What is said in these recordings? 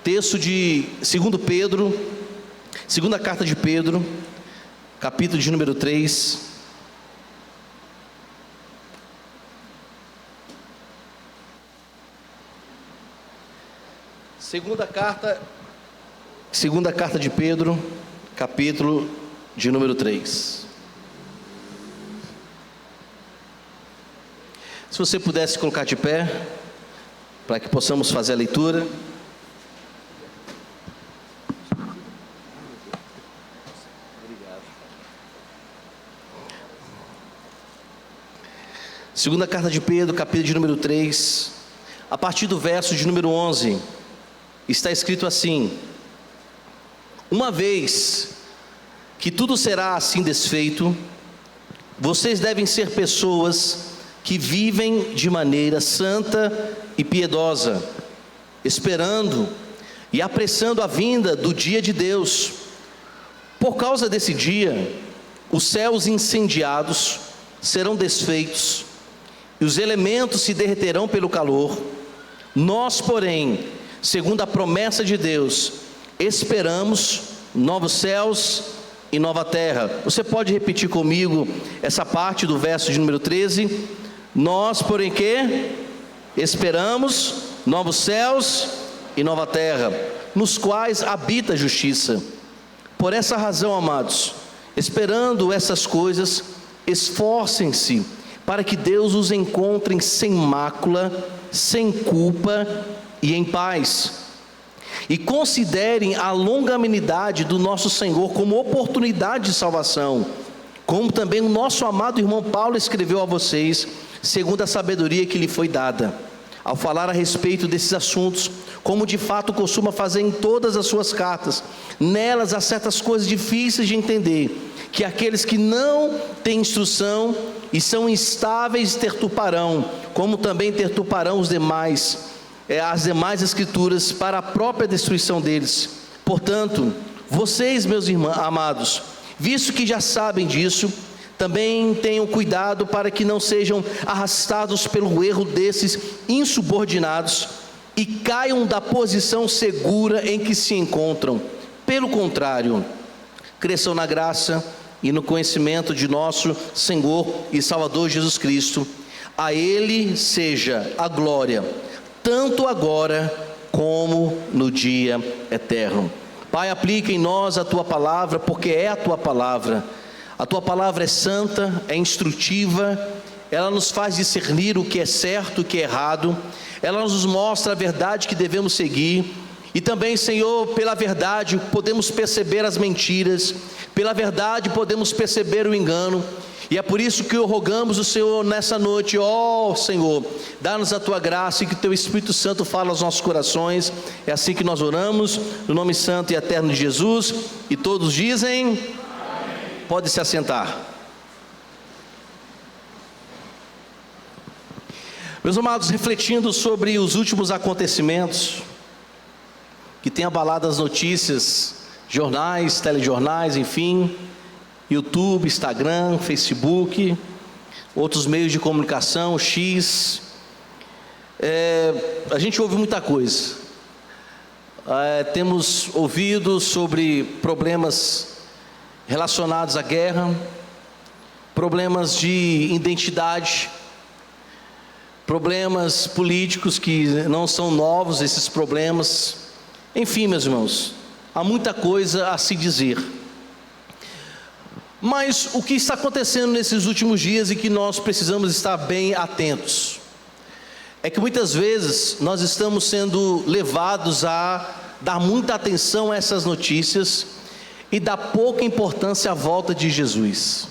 Texto de 2 Pedro, segunda carta de Pedro, capítulo de número 3. Segunda carta de Pedro, capítulo de número 3. Se você pudesse colocar de pé, para que possamos fazer a leitura. Segunda carta de Pedro, capítulo de número 3, a partir do verso de número 11, está escrito assim: uma vez que tudo será assim desfeito, vocês devem ser pessoas que vivem de maneira santa e piedosa, esperando e apressando a vinda do dia de Deus. Por causa desse dia, os céus incendiados serão desfeitos, e os elementos se derreterão pelo calor. Nós, porém, segundo a promessa de Deus, esperamos novos céus e nova terra. Você pode repetir comigo essa parte do verso de número 13? Nós, porém, que esperamos novos céus e nova terra, nos quais habita a justiça. Por essa razão, amados, esperando essas coisas, esforcem-se para que Deus os encontre sem mácula, sem culpa e em paz. E considerem a longanimidade do nosso Senhor como oportunidade de salvação, como também o nosso amado irmão Paulo escreveu a vocês, segundo a sabedoria que lhe foi dada, ao falar a respeito desses assuntos, como de fato costuma fazer em todas as suas cartas. Nelas há certas coisas difíceis de entender, que aqueles que não têm instrução e são instáveis tertuparão, como também tertuparão as demais escrituras, para a própria destruição deles. Portanto, vocês, meus irmãos amados, visto que já sabem disso, também tenham cuidado para que não sejam arrastados pelo erro desses insubordinados e caiam da posição segura em que se encontram. Pelo contrário, cresçam na graça e no conhecimento de nosso Senhor e Salvador Jesus Cristo. A Ele seja a glória, tanto agora como no dia eterno. Pai, aplica em nós a Tua palavra, porque é a Tua palavra. A Tua palavra é santa, é instrutiva, ela nos faz discernir o que é certo e o que é errado, ela nos mostra a verdade que devemos seguir, e também, Senhor, pela verdade podemos perceber as mentiras, pela verdade podemos perceber o engano, e é por isso que rogamos o Senhor nessa noite, ó Senhor, dá-nos a Tua graça e que Teu Espírito Santo fale aos nossos corações. É assim que nós oramos, no nome santo e eterno de Jesus, e todos dizem... Amém. Pode se assentar. Meus amados, refletindo sobre os últimos acontecimentos que têm abalado as notícias, jornais, telejornais, enfim, YouTube, Instagram, Facebook, outros meios de comunicação, X, a gente ouve muita coisa. Temos ouvido sobre problemas relacionados à guerra, problemas de identidade, problemas políticos que não são novos, esses problemas. Enfim, meus irmãos, há muita coisa a se dizer. Mas o que está acontecendo nesses últimos dias e que nós precisamos estar bem atentos, é que muitas vezes nós estamos sendo levados a dar muita atenção a essas notícias e dar pouca importância à volta de Jesus.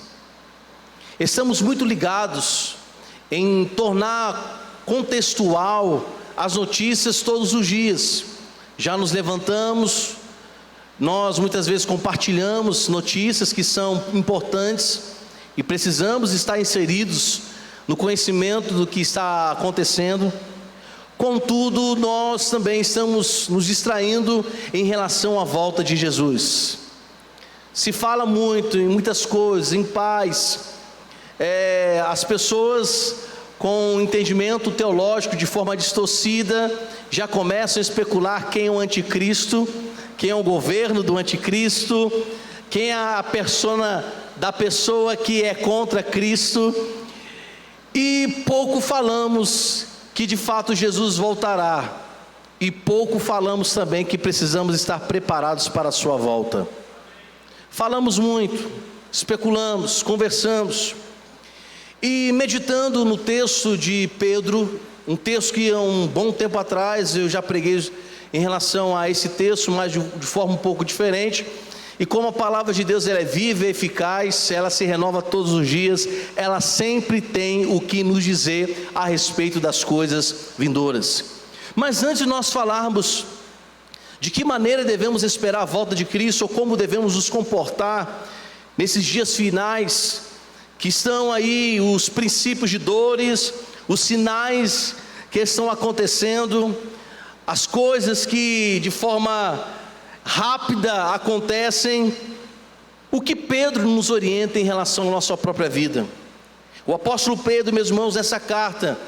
Estamos muito ligados em tornar contextual as notícias todos os dias. Já nos levantamos, nós muitas vezes compartilhamos notícias que são importantes e precisamos estar inseridos no conhecimento do que está acontecendo. Contudo, nós também estamos nos distraindo em relação à volta de Jesus. Se fala muito em muitas coisas, em paz, as pessoas com entendimento teológico de forma distorcida, já começam a especular quem é o anticristo, quem é o governo do anticristo, quem é a persona da pessoa que é contra Cristo, e pouco falamos que de fato Jesus voltará, e pouco falamos também que precisamos estar preparados para a sua volta. Falamos muito, especulamos, conversamos, e meditando no texto de Pedro, um texto que há um bom tempo atrás eu já preguei em relação a esse texto, mas de forma um pouco diferente, e como a palavra de Deus ela é viva e eficaz, ela se renova todos os dias, ela sempre tem o que nos dizer a respeito das coisas vindouras. Mas antes de nós falarmos de que maneira devemos esperar a volta de Cristo, ou como devemos nos comportar nesses dias finais, que estão aí os princípios de dores, os sinais que estão acontecendo, as coisas que de forma rápida acontecem, o que Pedro nos orienta em relação à nossa própria vida? O apóstolo Pedro, meus irmãos, nessa carta,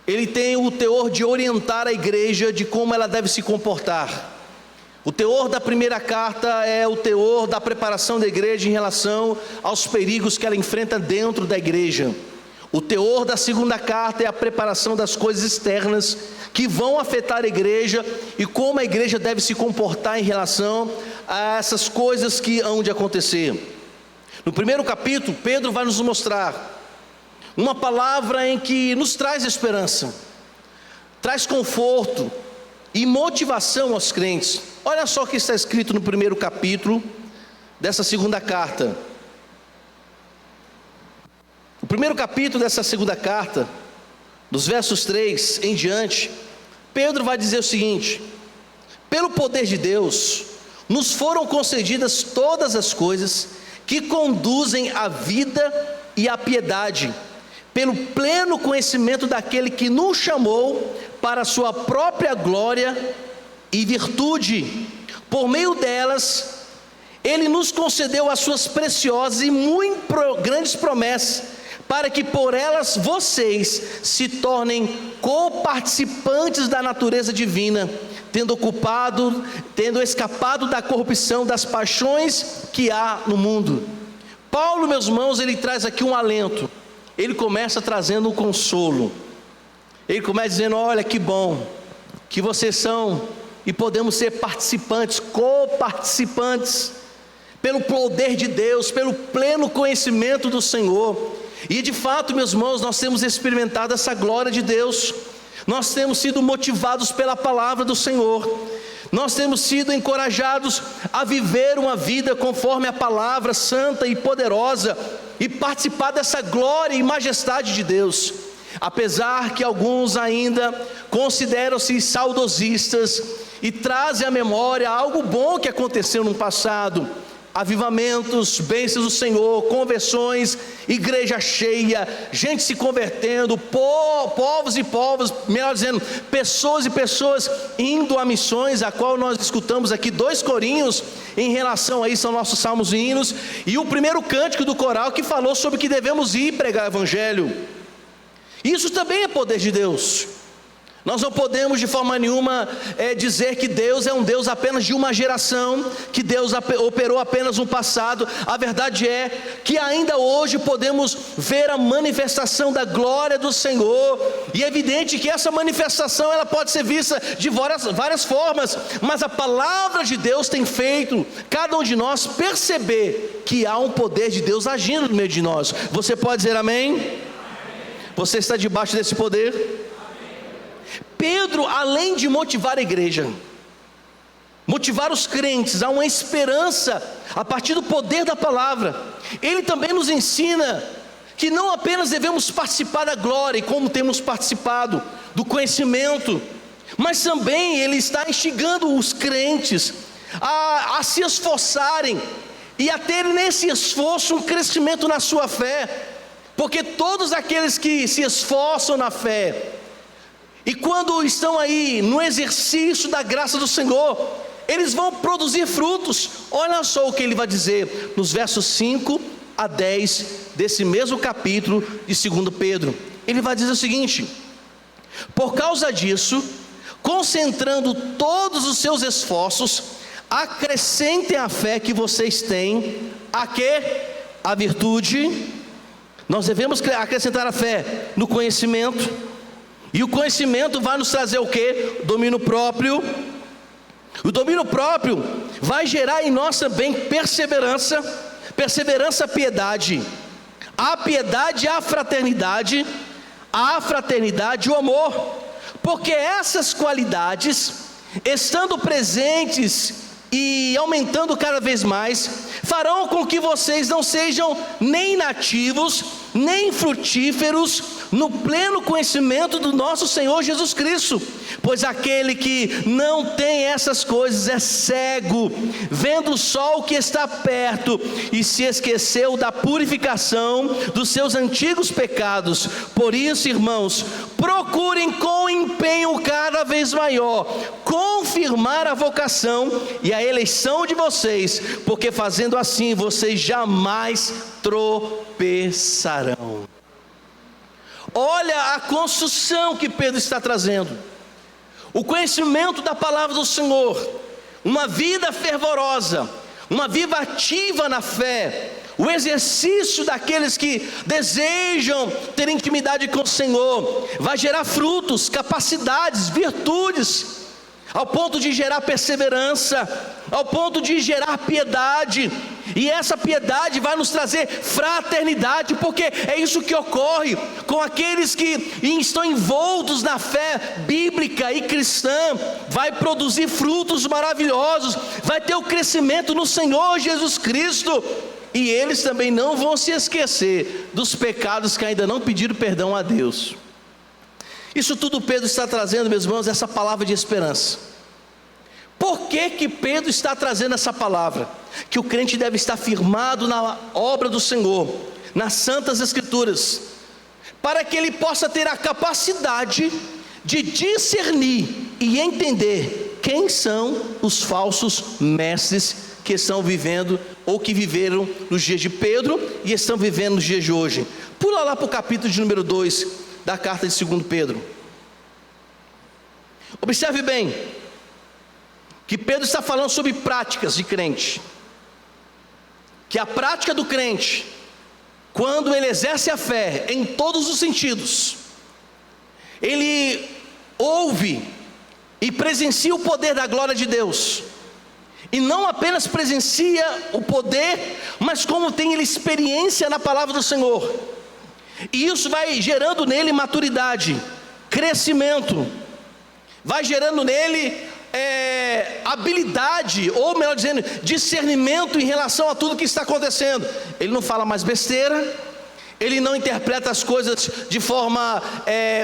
ele tem o teor de orientar a igreja de como ela deve se comportar. O teor da primeira carta é o teor da preparação da igreja em relação aos perigos que ela enfrenta dentro da igreja. O teor da segunda carta é a preparação das coisas externas que vão afetar a igreja e como a igreja deve se comportar em relação a essas coisas que hão de acontecer. No primeiro capítulo, Pedro vai nos mostrar uma palavra em que nos traz esperança, traz conforto e motivação aos crentes. Olha só o que está escrito no primeiro capítulo dessa segunda carta. O primeiro capítulo dessa segunda carta, dos versos 3 em diante, Pedro vai dizer o seguinte: pelo poder de Deus, nos foram concedidas todas as coisas que conduzem à vida e à piedade, pelo pleno conhecimento daquele que nos chamou para a sua própria glória e virtude. Por meio delas, Ele nos concedeu as suas preciosas e muito grandes promessas, para que por elas vocês se tornem coparticipantes da natureza divina, tendo escapado da corrupção das paixões que há no mundo. Paulo, meus irmãos, ele traz aqui um alento. Ele começa trazendo um consolo. Ele começa dizendo: olha que bom que vocês são e podemos ser participantes, coparticipantes, pelo poder de Deus, pelo pleno conhecimento do Senhor. E de fato, meus irmãos, nós temos experimentado essa glória de Deus, nós temos sido motivados pela palavra do Senhor, nós temos sido encorajados a viver uma vida conforme a palavra santa e poderosa, e participar dessa glória e majestade de Deus. Apesar que alguns ainda consideram-se saudosistas e trazem à memória algo bom que aconteceu no passado, avivamentos, bênçãos do Senhor, conversões, igreja cheia, gente se convertendo, povos e povos, melhor dizendo, pessoas e pessoas indo a missões, a qual nós escutamos aqui 2 corinhos em relação a isso, são nossos salmos e hinos, e o primeiro cântico do coral que falou sobre que devemos ir pregar o evangelho. Isso também é poder de Deus. Nós não podemos de forma nenhuma dizer que Deus é um Deus apenas de uma geração, que Deus operou apenas no passado. A verdade é que ainda hoje podemos ver a manifestação da glória do Senhor, e é evidente que essa manifestação ela pode ser vista de várias formas, mas a palavra de Deus tem feito cada um de nós perceber que há um poder de Deus agindo no meio de nós. Você pode dizer amém? Amém. Você está debaixo desse poder? Pedro, além de motivar a igreja, motivar os crentes a uma esperança a partir do poder da palavra, ele também nos ensina que não apenas devemos participar da glória, e como temos participado do conhecimento, mas também ele está instigando os crentes a se esforçarem e a terem nesse esforço um crescimento na sua fé, porque todos aqueles que se esforçam na fé, e quando estão aí no exercício da graça do Senhor, eles vão produzir frutos. Olha só o que ele vai dizer nos versos 5 a 10 desse mesmo capítulo de 2 Pedro. ele vai dizer o seguinte: por causa disso, concentrando todos os seus esforços, acrescentem a fé que vocês têm. A quê? A virtude. Nós devemos acrescentar a fé no conhecimento, e o conhecimento vai nos trazer o quê? Domínio próprio. O domínio próprio vai gerar em nós também perseverança, piedade, a piedade, a fraternidade, o amor, porque essas qualidades, estando presentes e aumentando cada vez mais, farão com que vocês não sejam nem inativos, nem frutíferos no pleno conhecimento do nosso Senhor Jesus Cristo, pois aquele que não tem essas coisas é cego, vendo só o que está perto, e se esqueceu da purificação dos seus antigos pecados. Por isso, irmãos, procurem com empenho cada vez maior confirmar a vocação e a eleição de vocês, porque fazendo assim vocês jamais tropeçarão. Olha a construção que Pedro está trazendo: o conhecimento da palavra do Senhor, uma vida fervorosa, uma vida ativa na fé, o exercício daqueles que desejam ter intimidade com o Senhor, vai gerar frutos, capacidades, virtudes, ao ponto de gerar perseverança, ao ponto de gerar piedade, e essa piedade vai nos trazer fraternidade, porque é isso que ocorre com aqueles que estão envoltos na fé bíblica e cristã. Vai produzir frutos maravilhosos, vai ter o crescimento no Senhor Jesus Cristo, e eles também não vão se esquecer dos pecados que ainda não pediram perdão a Deus. Isso tudo Pedro está trazendo, meus irmãos, essa palavra de esperança. Por que Pedro está trazendo essa palavra? Que o crente deve estar firmado na obra do Senhor, nas santas escrituras, para que ele possa ter a capacidade de discernir e entender quem são os falsos mestres que estão vivendo, ou que viveram nos dias de Pedro e estão vivendo nos dias de hoje. Pula lá para o capítulo de número 2 da carta de 2 Pedro. Observe bem que Pedro está falando sobre práticas de crente, que a prática do crente, quando ele exerce a fé em todos os sentidos, ele ouve e presencia o poder da glória de Deus, e não apenas presencia o poder, mas como tem ele experiência na palavra do Senhor, e isso vai gerando nele maturidade, crescimento, vai gerando nele habilidade, ou melhor dizendo, discernimento em relação a tudo que está acontecendo. Ele não fala mais besteira, ele não interpreta as coisas de forma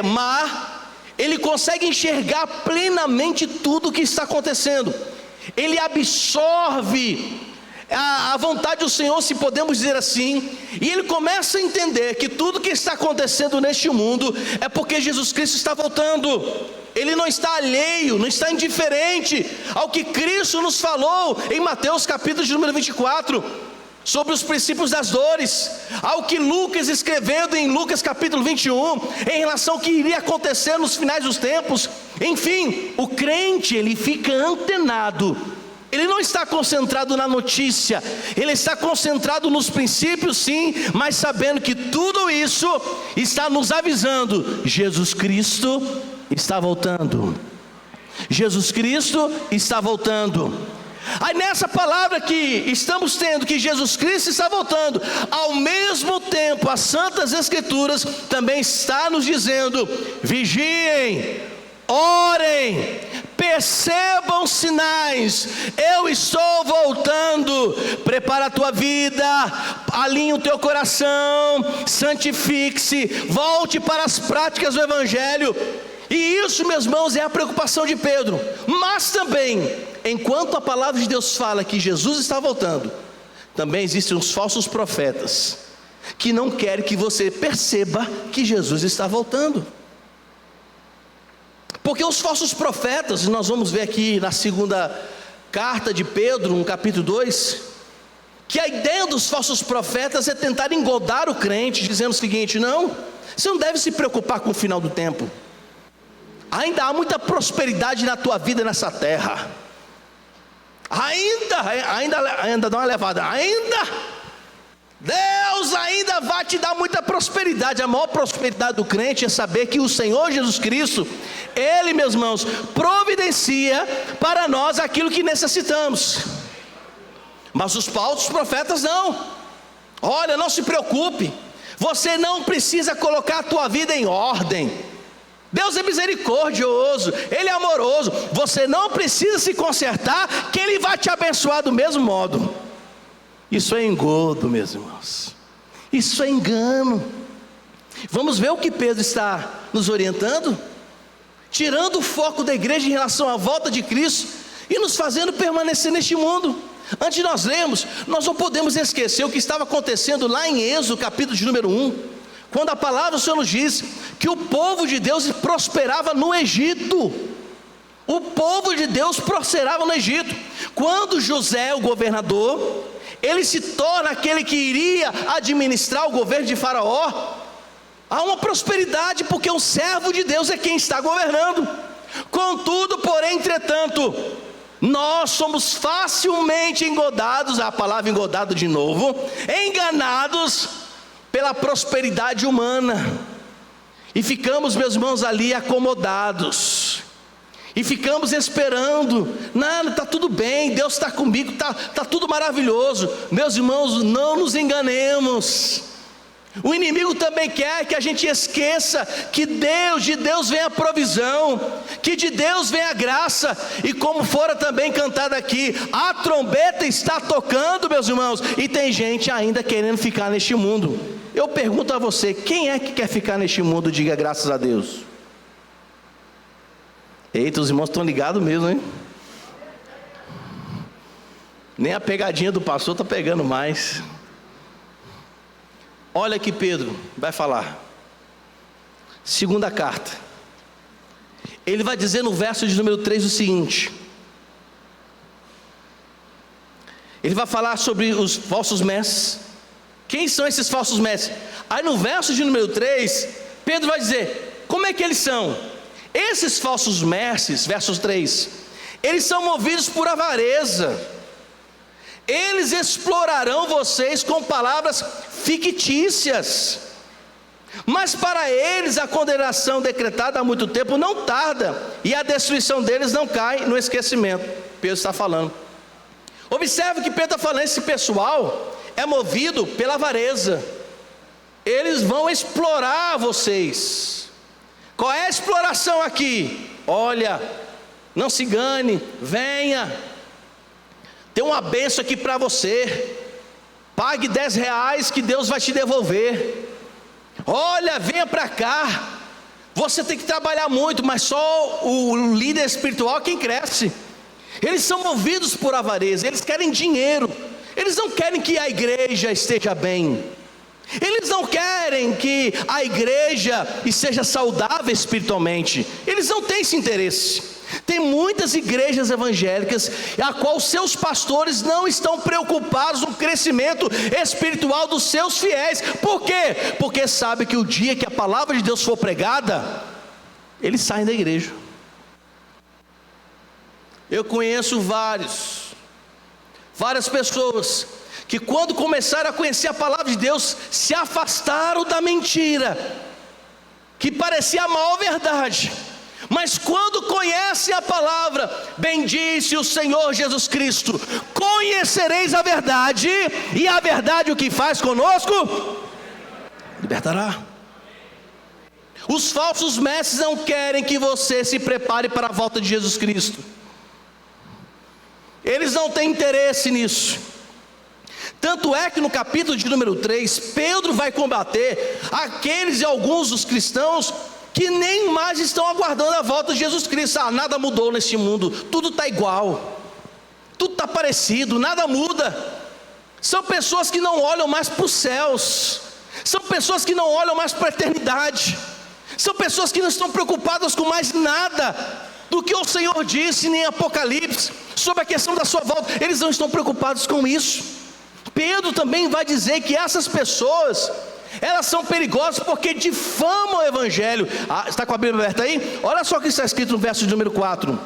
má, ele consegue enxergar plenamente tudo o que está acontecendo, ele absorve a vontade do Senhor, se podemos dizer assim, e ele começa a entender que tudo que está acontecendo neste mundo é porque Jesus Cristo está voltando. Ele não está alheio, não está indiferente ao que Cristo nos falou em Mateus capítulo de número 24, sobre os princípios das dores, ao que Lucas escrevendo em Lucas capítulo 21, em relação ao que iria acontecer nos finais dos tempos. Enfim, o crente, ele fica antenado, ele não está concentrado na notícia, ele está concentrado nos princípios sim, mas sabendo que tudo isso está nos avisando: Jesus Cristo está voltando, Jesus Cristo está voltando. Aí nessa palavra que estamos tendo, que Jesus Cristo está voltando, ao mesmo tempo as santas escrituras também está nos dizendo: vigiem, orem, percebam sinais, eu estou voltando. Prepara a tua vida, alinhe o teu coração, santifique-se, volte para as práticas do Evangelho. E isso, meus irmãos, é a preocupação de Pedro. Mas também, enquanto a palavra de Deus fala que Jesus está voltando, também existem os falsos profetas que não querem que você perceba que Jesus está voltando. Porque os falsos profetas, e nós vamos ver aqui na segunda carta de Pedro, no capítulo 2, que a ideia dos falsos profetas é tentar engodar o crente, dizendo o seguinte: não, Você não deve se preocupar com o final do tempo. Ainda há muita prosperidade na tua vida nessa terra. Ainda dá uma levada. Deus ainda vai te dar muita prosperidade. A maior prosperidade do crente é saber que o Senhor Jesus Cristo, Ele, meus irmãos, providencia para nós aquilo que necessitamos. Mas os falsos profetas não. Olha, não se preocupe, você não precisa colocar a tua vida em ordem. Deus é misericordioso, Ele é amoroso. Você não precisa se consertar, que Ele vai te abençoar do mesmo modo. Isso é engodo, meus irmãos. Isso é engano. Vamos ver o que Pedro está nos orientando, tirando o foco da igreja em relação à volta de Cristo e nos fazendo permanecer neste mundo. Antes de nós lermos, nós não podemos esquecer o que estava acontecendo lá em Êxodo, capítulo de número 1. Quando a palavra do Senhor nos diz que o povo de Deus prosperava no Egito. O povo de Deus prosperava no Egito. Quando José, o governador, ele se torna aquele que iria administrar o governo de Faraó, há uma prosperidade, porque um servo de Deus é quem está governando. Contudo, porém, entretanto, nós somos facilmente engodados, a palavra engodado de novo, enganados pela prosperidade humana, e ficamos, meus irmãos, ali acomodados, e ficamos esperando. Nada, está tudo bem, Deus está comigo, está tudo maravilhoso. Meus irmãos, não nos enganemos. O inimigo também quer que a gente esqueça que de Deus vem a provisão, que de Deus vem a graça. E como fora também cantado aqui, a trombeta está tocando, meus irmãos, e tem gente ainda querendo ficar neste mundo. Eu pergunto a você, quem é que quer ficar neste mundo? Diga graças a Deus. Eita, os irmãos estão ligados mesmo, hein? Nem a pegadinha do pastor está pegando mais. Olha que Pedro vai falar. Segunda carta. Ele vai dizer no verso de número 3 o seguinte. Ele vai falar sobre os falsos mestres. Quem são esses falsos mestres? Aí no verso de número 3, Pedro vai dizer, como é que eles são? Esses falsos mestres, versos 3, eles são movidos por avareza. Eles explorarão vocês com palavras fictícias, mas para eles a condenação decretada há muito tempo não tarda, e a destruição deles não cai no esquecimento. Pedro está falando. Observe que Pedro está falando, esse pessoal é movido pela avareza. Eles vão explorar vocês. Qual é a exploração aqui? Olha, não se engane, venha, tem uma bênção aqui para você, pague R$10 que Deus vai te devolver. Olha, venha para cá, você tem que trabalhar muito, mas só o líder espiritual é quem cresce. Eles são movidos por avareza, eles querem dinheiro, eles não querem que a igreja esteja bem, eles não querem que a igreja esteja saudável espiritualmente, eles não têm esse interesse. Tem muitas igrejas evangélicas a qual seus pastores não estão preocupados no crescimento espiritual dos seus fiéis. Por quê? Porque sabe que o dia que a palavra de Deus for pregada, eles saem da igreja. Eu conheço várias pessoas que quando começaram a conhecer a palavra de Deus, se afastaram da mentira, que parecia a maior verdade. Mas quando conhecem a palavra, bendisse o Senhor Jesus Cristo, conhecereis a verdade, e a verdade o que faz conosco? Libertará. Os falsos mestres não querem que você se prepare para a volta de Jesus Cristo. Eles não têm interesse nisso. Tanto é que no capítulo de número 3, Pedro vai combater aqueles e alguns dos cristãos que nem mais estão aguardando a volta de Jesus Cristo. Nada mudou neste mundo, tudo está igual, tudo está parecido, nada muda. São pessoas que não olham mais para os céus, são pessoas que não olham mais para a eternidade, são pessoas que não estão preocupadas com mais nada do que o Senhor disse em Apocalipse sobre a questão da sua volta. Eles não estão preocupados com isso. Pedro também vai dizer que essas pessoas, Elas são perigosas porque difamam o Evangelho. Está com a Bíblia aberta aí? Olha só o que está escrito no verso de número 4.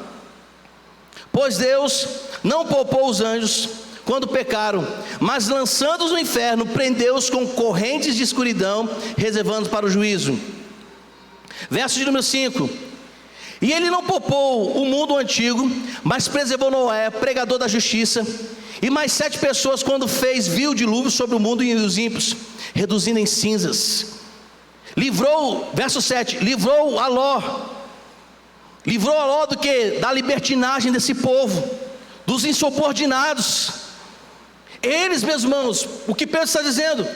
Pois Deus não poupou os anjos quando pecaram, mas lançando-os no inferno, prendeu-os com correntes de escuridão, reservando para o juízo. Verso de número 5. E ele não poupou o mundo antigo, mas preservou Noé, pregador da justiça, e mais 7 pessoas quando viu o dilúvio sobre o mundo e os ímpios, reduzindo em cinzas. Livrou, verso 7, livrou a Ló do que? Da libertinagem desse povo, dos insubordinados. Eles, meus irmãos, o que Pedro está dizendo?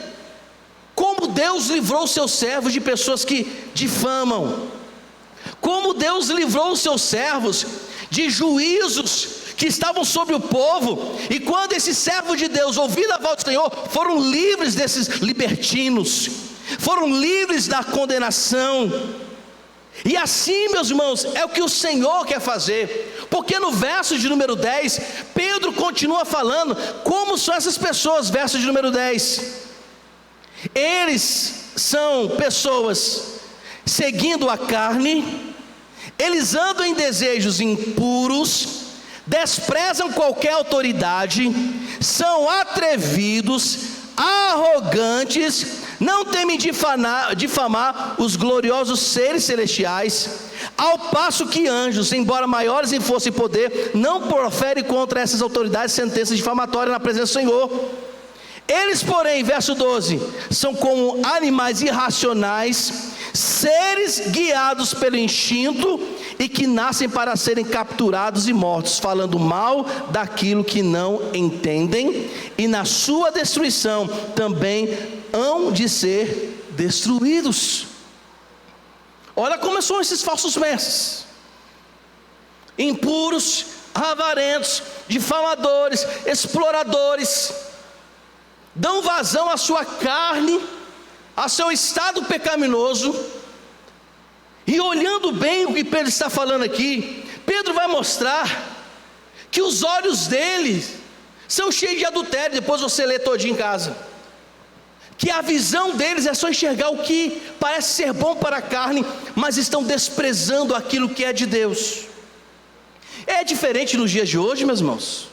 Como Deus livrou os seus servos de pessoas que difamam. Como Deus livrou os seus servos de juízos que estavam sobre o povo. E quando esses servos de Deus ouviram a voz do Senhor, foram livres desses libertinos, foram livres da condenação. E assim, meus irmãos, é o que o Senhor quer fazer. Porque no verso de número 10, Pedro continua falando como são essas pessoas. Verso de número 10: eles são pessoas seguindo a carne, eles andam em desejos impuros, desprezam qualquer autoridade, são atrevidos, arrogantes, não temem difamar os gloriosos seres celestiais, ao passo que anjos, embora maiores em força e poder, não proferem contra essas autoridades sentenças difamatórias na presença do Senhor. Eles, porém, verso 12, são como animais irracionais, seres guiados pelo instinto e que nascem para serem capturados e mortos, falando mal daquilo que não entendem, e na sua destruição também hão de ser destruídos. Olha como são esses falsos mestres: impuros, avarentos, difamadores, exploradores, dão vazão à sua carne, a seu estado pecaminoso. E olhando bem o que Pedro está falando aqui, Pedro vai mostrar que os olhos deles são cheios de adultério. Depois você lê todinho em casa, que a visão deles é só enxergar o que parece ser bom para a carne, mas estão desprezando aquilo que é de Deus. É diferente nos dias de hoje, meus irmãos?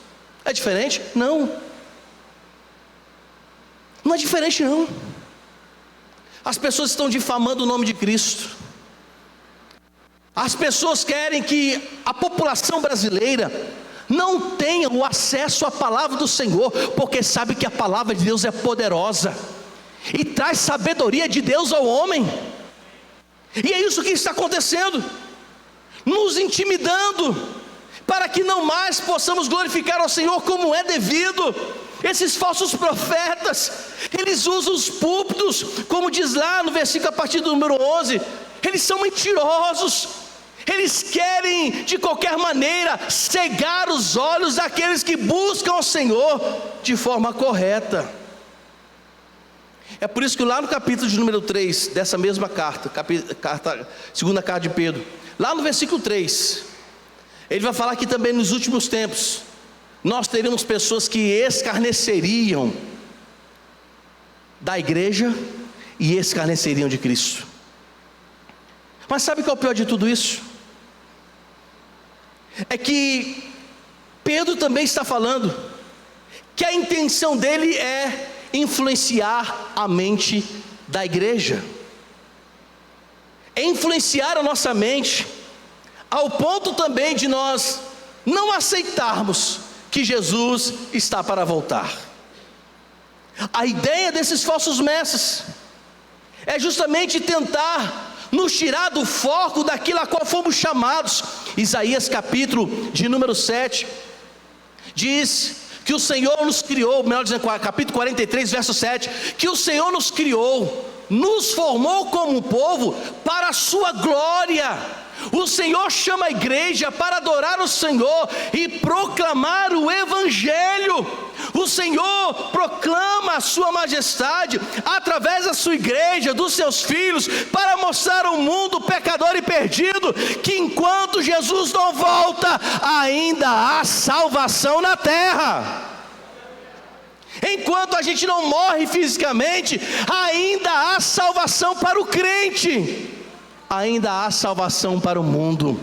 É diferente? Não. Não é diferente não. As pessoas estão difamando o nome de Cristo. As pessoas querem que a população brasileira não tenha o acesso à palavra do Senhor, porque sabe que a palavra de Deus é poderosa e traz sabedoria de Deus ao homem. E é isso que está acontecendo, nos intimidando, para que não mais possamos glorificar ao Senhor como é devido. Esses falsos profetas, eles usam os púlpitos, como diz lá no versículo a partir do número 11, eles são mentirosos. Eles querem de qualquer maneira cegar os olhos daqueles que buscam o Senhor de forma correta. É por isso que lá no capítulo de número 3 dessa mesma carta, segunda carta de Pedro, lá no versículo 3, ele vai falar que também nos últimos tempos nós teremos pessoas que escarneceriam da igreja e escarneceriam de Cristo. Mas sabe qual é o pior de tudo isso? É que Pedro também está falando que a intenção dele é influenciar a mente da igreja, é influenciar a nossa mente, ao ponto também de nós não aceitarmos que Jesus está para voltar. A ideia desses falsos mestres é justamente tentar nos tirar do foco daquilo a qual fomos chamados. Isaías capítulo de número 7 diz que o Senhor nos criou, melhor dizendo, capítulo 43 verso 7, que o Senhor nos criou, nos formou como um povo para a sua glória. O Senhor chama a igreja para adorar o Senhor e proclamar o Evangelho. O Senhor proclama a sua majestade através da sua igreja, dos seus filhos, para mostrar ao mundo pecador e perdido que enquanto Jesus não volta, ainda há salvação na terra. Enquanto a gente não morre fisicamente, ainda há salvação para o crente, ainda há salvação para o mundo.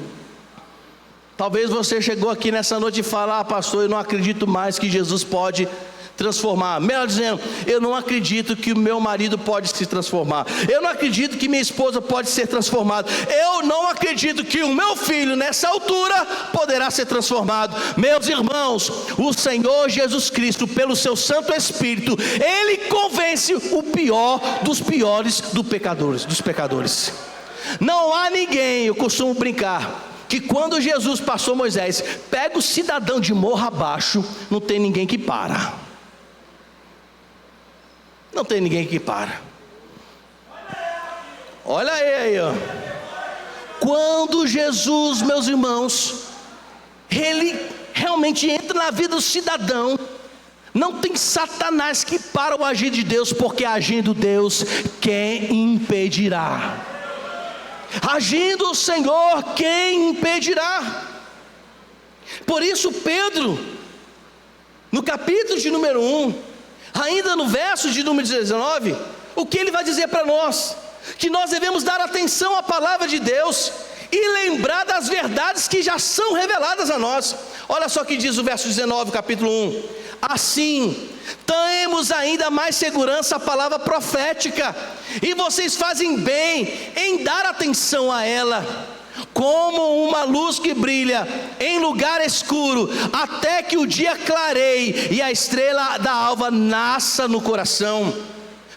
Talvez você chegou aqui nessa noite e fala: pastor, eu não acredito mais que Jesus pode transformar. Melhor dizendo, eu não acredito que o meu marido pode se transformar, eu não acredito que minha esposa pode ser transformada, eu não acredito que o meu filho nessa altura poderá ser transformado. Meus irmãos, o Senhor Jesus Cristo, pelo seu Santo Espírito, Ele convence o pior dos piores dos pecadores. Não há ninguém, eu costumo brincar, que quando Jesus passou Moisés, pega o cidadão de morro abaixo, não tem ninguém que para. Não tem ninguém que para. Olha aí, ó. Quando Jesus, meus irmãos, Ele realmente entra na vida do cidadão, não tem Satanás que para o agir de Deus, porque agindo Deus, quem impedirá? Agindo o Senhor, quem impedirá? Por isso Pedro, no capítulo de número 1, ainda no verso de número 19, o que ele vai dizer para nós? Que nós devemos dar atenção à palavra de Deus e lembrar das verdades que já são reveladas a nós. Olha só o que diz o verso 19, capítulo 1: assim, temos ainda mais segurança a palavra profética, e vocês fazem bem em dar atenção a ela, como uma luz que brilha em lugar escuro, até que o dia clareie e a estrela da alva nasça no coração.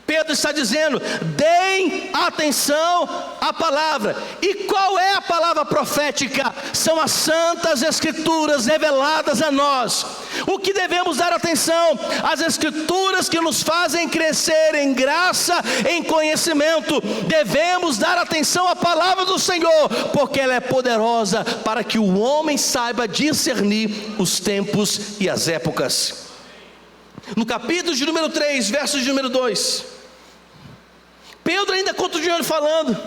Pedro está dizendo: deem atenção à palavra. E qual é a palavra profética? São as santas escrituras reveladas a nós. O que devemos dar atenção? As escrituras que nos fazem crescer em graça, em conhecimento. Devemos dar atenção à palavra do Senhor, porque ela é poderosa para que o homem saiba discernir os tempos e as épocas. No capítulo de número 3, verso de número 2, Pedro ainda continua falando: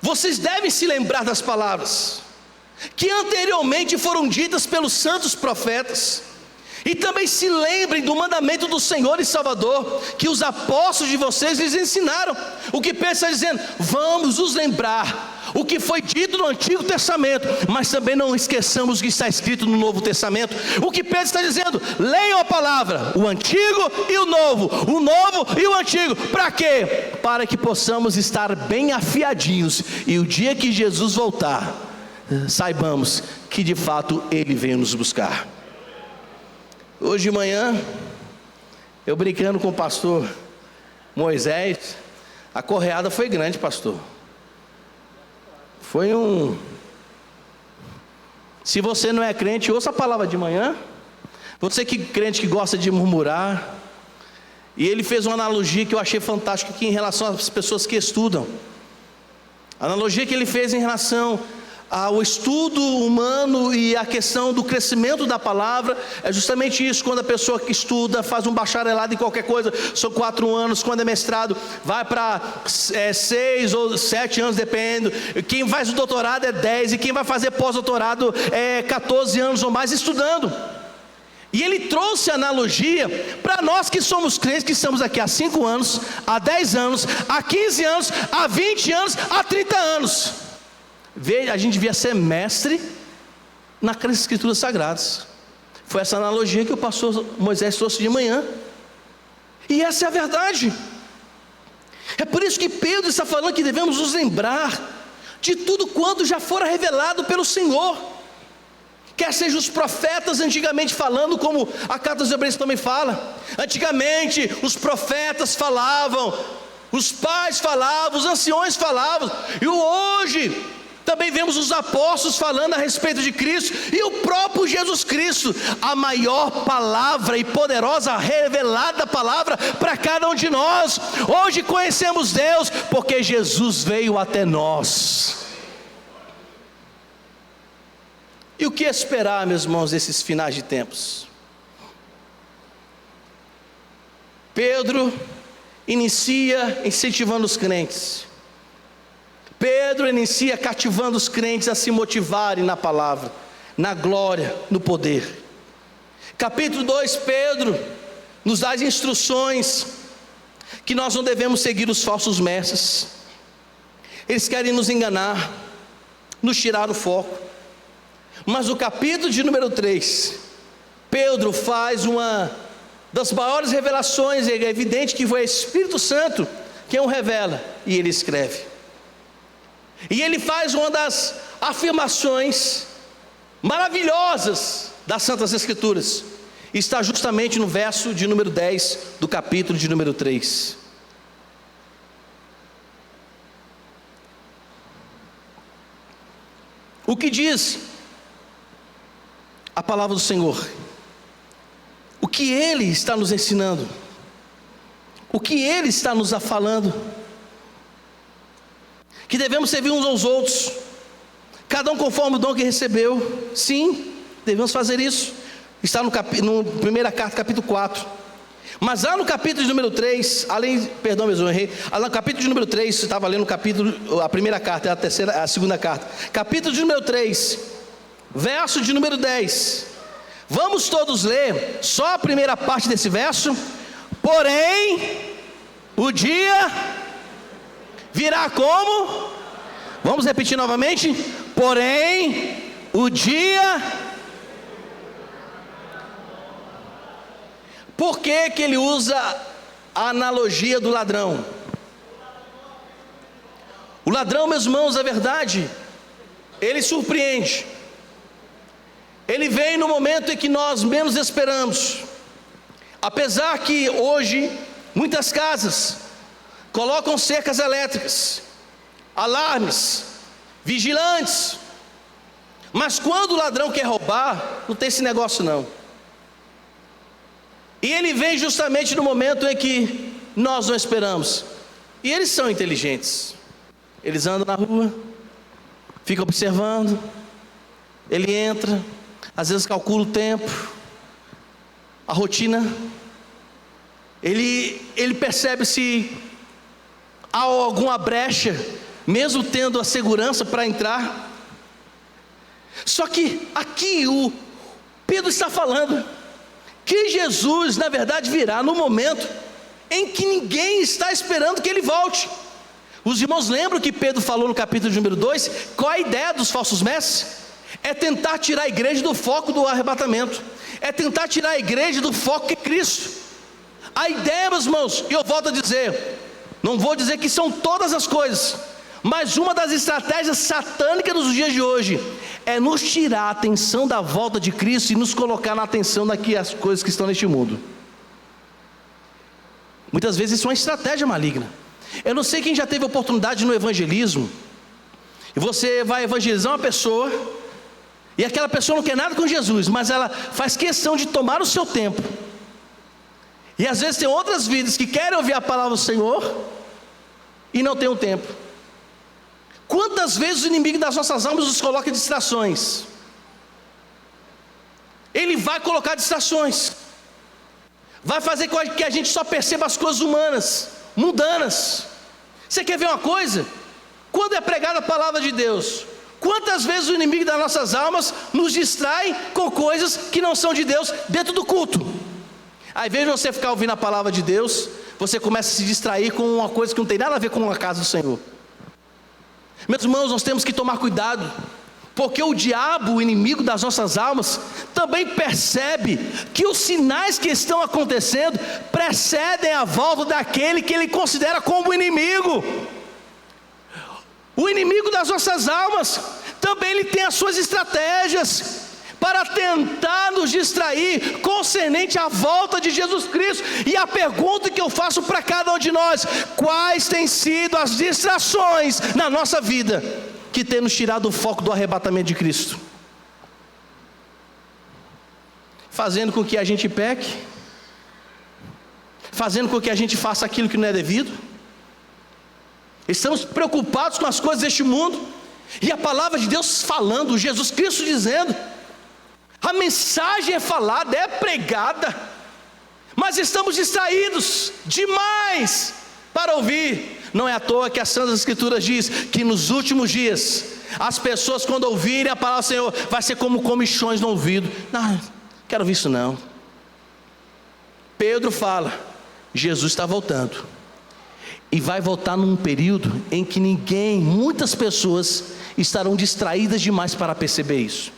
vocês devem se lembrar das palavras que anteriormente foram ditas pelos santos profetas, e também se lembrem do mandamento do Senhor e Salvador, que os apóstolos de vocês lhes ensinaram. O que Pedro está dizendo? Vamos nos lembrar o que foi dito no Antigo Testamento, mas também não esqueçamos o que está escrito no Novo Testamento. O que Pedro está dizendo? Leiam a palavra, o Antigo e o Novo e o Antigo. Para quê? Para que possamos estar bem afiadinhos, e o dia que Jesus voltar, saibamos que de fato Ele veio nos buscar. Hoje de manhã, eu brincando com o pastor Moisés, a correada foi grande, pastor. Foi Se você não é crente, ouça a palavra de manhã. Você que crente que gosta de murmurar. E ele fez uma analogia que eu achei fantástica aqui em relação às pessoas que estudam. A analogia que ele fez em relação ao estudo humano e a questão do crescimento da palavra é justamente isso. Quando a pessoa que estuda, faz um bacharelado em qualquer coisa, são 4 anos, quando é mestrado, vai para 6 ou 7 anos, depende. Quem faz o doutorado é 10, e quem vai fazer pós-doutorado é 14 anos ou mais estudando. E ele trouxe a analogia para nós que somos crentes, que estamos aqui há 5 anos, há 10 anos, há 15 anos, há 20 anos, há 30 anos. A gente devia ser mestre nas escrituras sagradas. Foi essa analogia que o pastor Moisés trouxe de manhã. E essa é a verdade. É por isso que Pedro está falando que devemos nos lembrar de tudo quanto já fora revelado pelo Senhor. Quer sejam os profetas antigamente falando, como a carta aos Hebreus também fala. Antigamente os profetas falavam, os pais falavam, os anciões falavam. E hoje também vemos os apóstolos falando a respeito de Cristo, e o próprio Jesus Cristo, a maior palavra e poderosa revelada palavra para cada um de nós. Hoje conhecemos Deus porque Jesus veio até nós. E o que esperar, meus irmãos, desses finais de tempos? Pedro inicia incentivando os crentes. Pedro inicia cativando os crentes a se motivarem na palavra, na glória, no poder. Capítulo 2, Pedro nos dá instruções que nós não devemos seguir os falsos mestres. Eles querem nos enganar, nos tirar o foco. Mas no capítulo de número 3, Pedro faz uma das maiores revelações. É evidente que foi o Espírito Santo quem o revela, e ele escreve. E ele faz uma das afirmações maravilhosas das Santas Escrituras. Está justamente no verso de número 10 do capítulo de número 3. O que diz a palavra do Senhor? O que Ele está nos ensinando? O que Ele está nos falando? Que devemos servir uns aos outros, cada um conforme o dom que recebeu. Sim, devemos fazer isso. Está no 1 carta, capítulo 4. Mas lá no capítulo de número 3, perdão, eu errei. Lá no capítulo de número 3, você estava lendo a primeira carta, a segunda carta. Capítulo de número 3, verso de número 10. Vamos todos ler só a primeira parte desse verso. Porém, o dia virá como? Vamos repetir novamente. Porém, o dia. Por que que ele usa a analogia do ladrão? O ladrão, meus irmãos, é verdade, ele surpreende. Ele vem no momento em que nós menos esperamos. Apesar que hoje muitas casas colocam cercas elétricas, alarmes, vigilantes, mas quando o ladrão quer roubar, não tem esse negócio não. E ele vem justamente no momento em que nós não esperamos. E eles são inteligentes. Eles andam na rua, ficam observando. Ele entra, às vezes calcula o tempo, a rotina. Ele percebe se há alguma brecha, mesmo tendo a segurança para entrar. Só que aqui o Pedro está falando que Jesus, na verdade, virá no momento em que ninguém está esperando que ele volte. Os irmãos lembram que Pedro falou no capítulo de número 2, qual é a ideia dos falsos mestres? É tentar tirar a igreja do foco do arrebatamento, é tentar tirar a igreja do foco que é Cristo. A ideia, meus irmãos, e eu volto a dizer, não vou dizer que são todas as coisas, mas uma das estratégias satânicas dos dias de hoje é nos tirar a atenção da volta de Cristo e nos colocar na atenção das coisas que estão neste mundo. Muitas vezes isso é uma estratégia maligna. Eu não sei quem já teve oportunidade no evangelismo, e você vai evangelizar uma pessoa, e aquela pessoa não quer nada com Jesus, mas ela faz questão de tomar o seu tempo. E às vezes tem outras vidas que querem ouvir a palavra do Senhor e não tem o tempo. Quantas vezes o inimigo das nossas almas nos coloca distrações? Ele vai colocar distrações, vai fazer com que a gente só perceba as coisas humanas, mundanas. Você quer ver uma coisa? Quando é pregada a palavra de Deus, quantas vezes o inimigo das nossas almas nos distrai com coisas que não são de Deus dentro do culto? Ao invés de você ficar ouvindo a palavra de Deus, você começa a se distrair com uma coisa que não tem nada a ver com a casa do Senhor. Meus irmãos, nós temos que tomar cuidado, porque o diabo, o inimigo das nossas almas, também percebe que os sinais que estão acontecendo precedem a volta daquele que ele considera como inimigo. O inimigo das nossas almas também ele tem as suas estratégias para tentar nos distrair concernente à volta de Jesus Cristo. E a pergunta que eu faço para cada um de nós: quais têm sido as distrações na nossa vida que tem nos tirado o foco do arrebatamento de Cristo? Fazendo com que a gente peque, fazendo com que a gente faça aquilo que não é devido. Estamos preocupados com as coisas deste mundo, e a palavra de Deus falando, Jesus Cristo dizendo, a mensagem é falada, é pregada, mas estamos distraídos demais para ouvir. Não é à toa que as Santas Escrituras diz que nos últimos dias as pessoas, quando ouvirem a palavra do Senhor, vai ser como comichões no ouvido. Não, quero ouvir isso não. Pedro fala: Jesus está voltando, e vai voltar num período em que muitas pessoas estarão distraídas demais para perceber isso.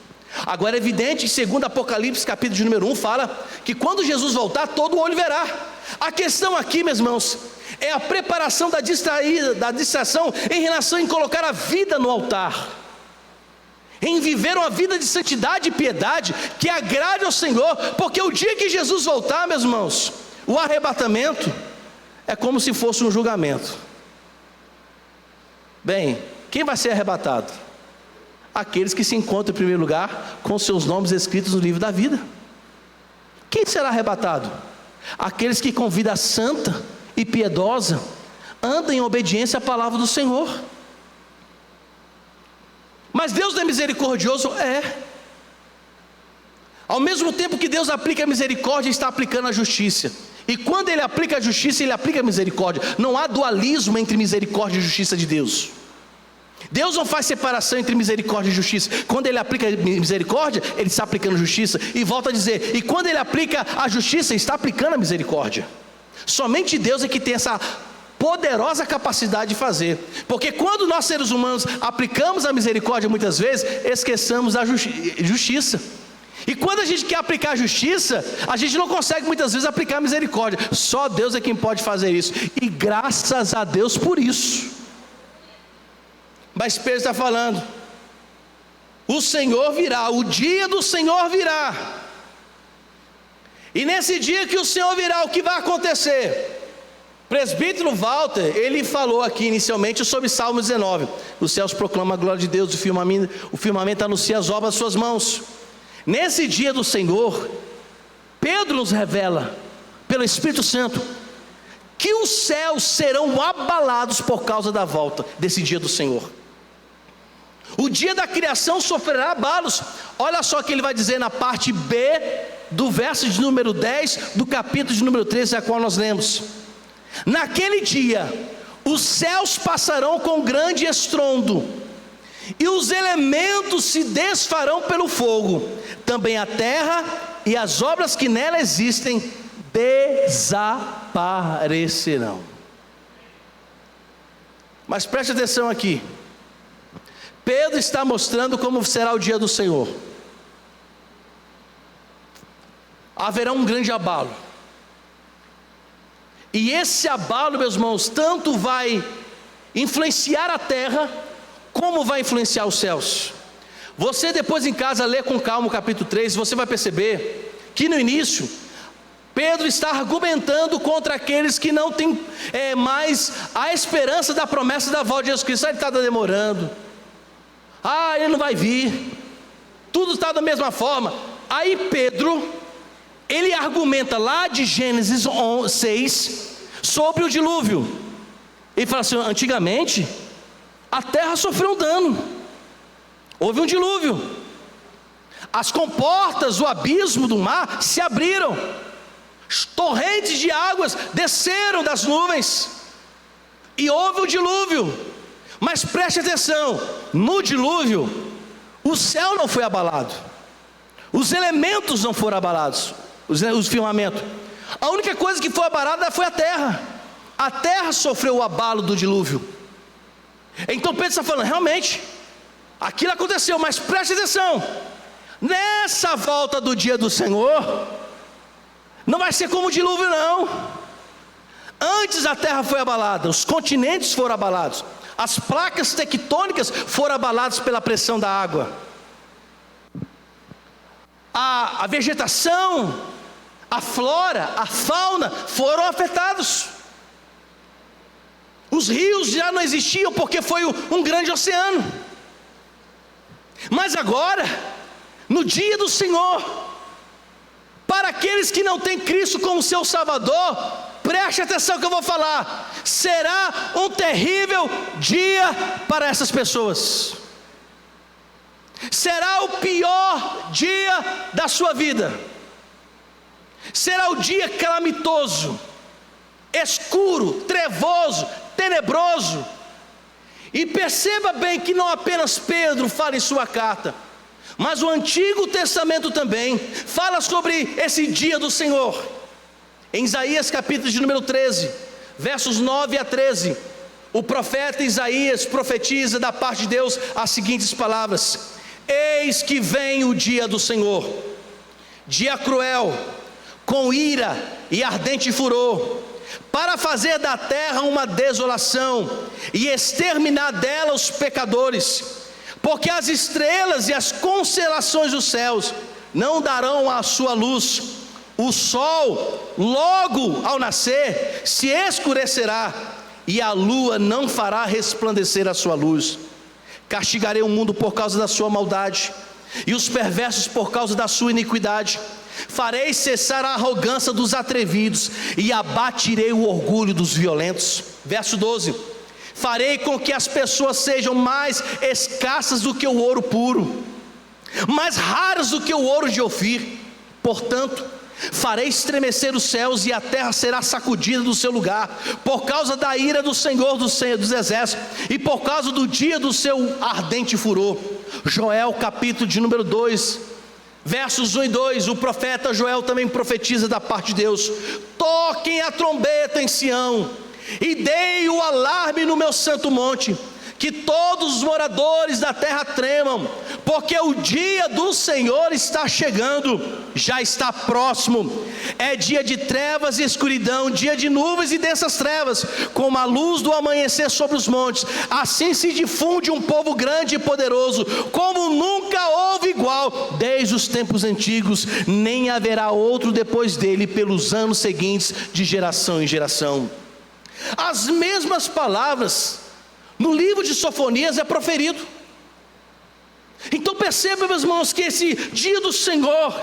Agora é evidente, segundo Apocalipse capítulo de número 1, fala que quando Jesus voltar, todo olho verá. A questão aqui, meus irmãos, é a preparação da distração em relação a colocar a vida no altar, em viver uma vida de santidade e piedade que agrade ao Senhor, porque o dia que Jesus voltar, meus irmãos, o arrebatamento é como se fosse um julgamento. Bem, quem vai ser arrebatado? Aqueles que se encontram em primeiro lugar com seus nomes escritos no livro da vida. Quem será arrebatado? Aqueles que com vida santa e piedosa andam em obediência à palavra do Senhor. Mas Deus não é misericordioso? É. Ao mesmo tempo que Deus aplica a misericórdia, está aplicando a justiça. E quando Ele aplica a justiça, Ele aplica a misericórdia. Não há dualismo entre misericórdia e justiça de Deus. Deus não faz separação entre misericórdia e justiça. Quando Ele aplica misericórdia, Ele está aplicando justiça. E volta a dizer, e quando Ele aplica a justiça, Ele está aplicando a misericórdia. Somente Deus é que tem essa poderosa capacidade de fazer. Porque quando nós seres humanos aplicamos a misericórdia, muitas vezes esqueçamos a justiça. E quando a gente quer aplicar a justiça, a gente não consegue muitas vezes aplicar a misericórdia. Só Deus é quem pode fazer isso. E graças a Deus por isso. Mas Pedro está falando: o Senhor virá, o dia do Senhor virá. E nesse dia que o Senhor virá, o que vai acontecer? O presbítero Walter, ele falou aqui inicialmente sobre Salmo 19. Os céus proclamam a glória de Deus, o firmamento anuncia as obras das suas mãos. Nesse dia do Senhor, Pedro nos revela, pelo Espírito Santo, que os céus serão abalados por causa da volta desse dia do Senhor. O dia da criação sofrerá abalos. Olha só o que ele vai dizer na parte B do verso de número 10 do capítulo de número 13, a qual nós lemos: naquele dia os céus passarão com grande estrondo, e os elementos se desfarão pelo fogo, também a terra e as obras que nela existem desaparecerão. Mas preste atenção aqui. Pedro está mostrando como será o dia do Senhor. Haverá um grande abalo. E esse abalo, meus irmãos, tanto vai influenciar a terra, como vai influenciar os céus. Você depois em casa lê com calma o capítulo 3, você vai perceber que no início Pedro está argumentando contra aqueles que não têm mais a esperança da promessa da volta de Jesus Cristo. Ele está demorando, ele não vai vir, tudo está da mesma forma. Aí Pedro, ele argumenta lá de Gênesis 6 sobre o dilúvio. Ele fala assim: antigamente a terra sofreu um dano, houve um dilúvio, as comportas, o abismo do mar se abriram, torrentes de águas desceram das nuvens, e houve um dilúvio. Mas preste atenção, no dilúvio o céu não foi abalado, os elementos não foram abalados, os firmamentos. A única coisa que foi abalada foi a terra. A terra sofreu o abalo do dilúvio. Então Pedro está falando, realmente aquilo aconteceu, mas preste atenção, nessa volta do dia do Senhor não vai ser como o dilúvio não. Antes a terra foi abalada, os continentes foram abalados, as placas tectônicas foram abaladas pela pressão da água, a vegetação, a flora, a fauna foram afetados. Os rios já não existiam porque foi um grande oceano. Mas agora, no dia do Senhor, para aqueles que não têm Cristo como seu Salvador, preste atenção que eu vou falar, será um terrível dia para essas pessoas. Será o pior dia da sua vida. Será o dia calamitoso, escuro, trevoso, tenebroso. E perceba bem que não apenas Pedro fala em sua carta, mas o Antigo Testamento também fala sobre esse dia do Senhor. Em Isaías capítulo de número 13, versos 9 a 13, o profeta Isaías profetiza da parte de Deus as seguintes palavras: eis que vem o dia do Senhor, dia cruel, com ira e ardente furor, para fazer da terra uma desolação e exterminar dela os pecadores, porque as estrelas e as constelações dos céus não darão a sua luz, o sol logo ao nascer se escurecerá, e a lua não fará resplandecer a sua luz. Castigarei o mundo por causa da sua maldade, e os perversos por causa da sua iniquidade. Farei cessar a arrogância dos atrevidos, e abatirei o orgulho dos violentos. Verso 12: farei com que as pessoas sejam mais escassas do que o ouro puro, mais raras do que o ouro de Ofir. Portanto, farei estremecer os céus, e a terra será sacudida do seu lugar, por causa da ira do Senhor dos exércitos, e por causa do dia do seu ardente furor. Joel capítulo de número 2, versos 1 e 2, o profeta Joel também profetiza da parte de Deus: toquem a trombeta em Sião, e dei o alarme no meu santo monte, que todos os moradores da terra tremam, porque o dia do Senhor está chegando, já está próximo. É dia de trevas e escuridão, dia de nuvens e densas trevas, como a luz do amanhecer sobre os montes. Assim se difunde um povo grande e poderoso, como nunca houve igual desde os tempos antigos, nem haverá outro depois dele pelos anos seguintes, de geração em geração. As mesmas palavras no livro de Sofonias é proferido. Então perceba, meus irmãos, que esse dia do Senhor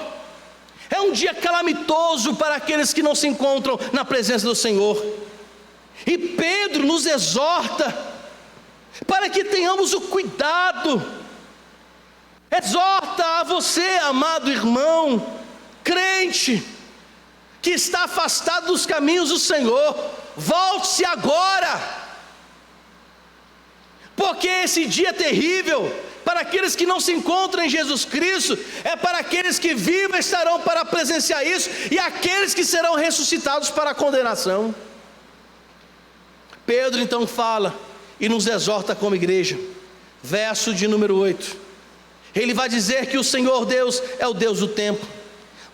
é um dia calamitoso para aqueles que não se encontram na presença do Senhor. E Pedro nos exorta para que tenhamos o cuidado. Exorta a você, amado irmão, crente, que está afastado dos caminhos do Senhor: volte-se agora, porque esse dia é terrível para aqueles que não se encontram em Jesus Cristo, é para aqueles que vivem estarão para presenciar isso, e aqueles que serão ressuscitados para a condenação. Pedro então fala e nos exorta como igreja, verso de número 8, ele vai dizer que o Senhor Deus é o Deus do tempo.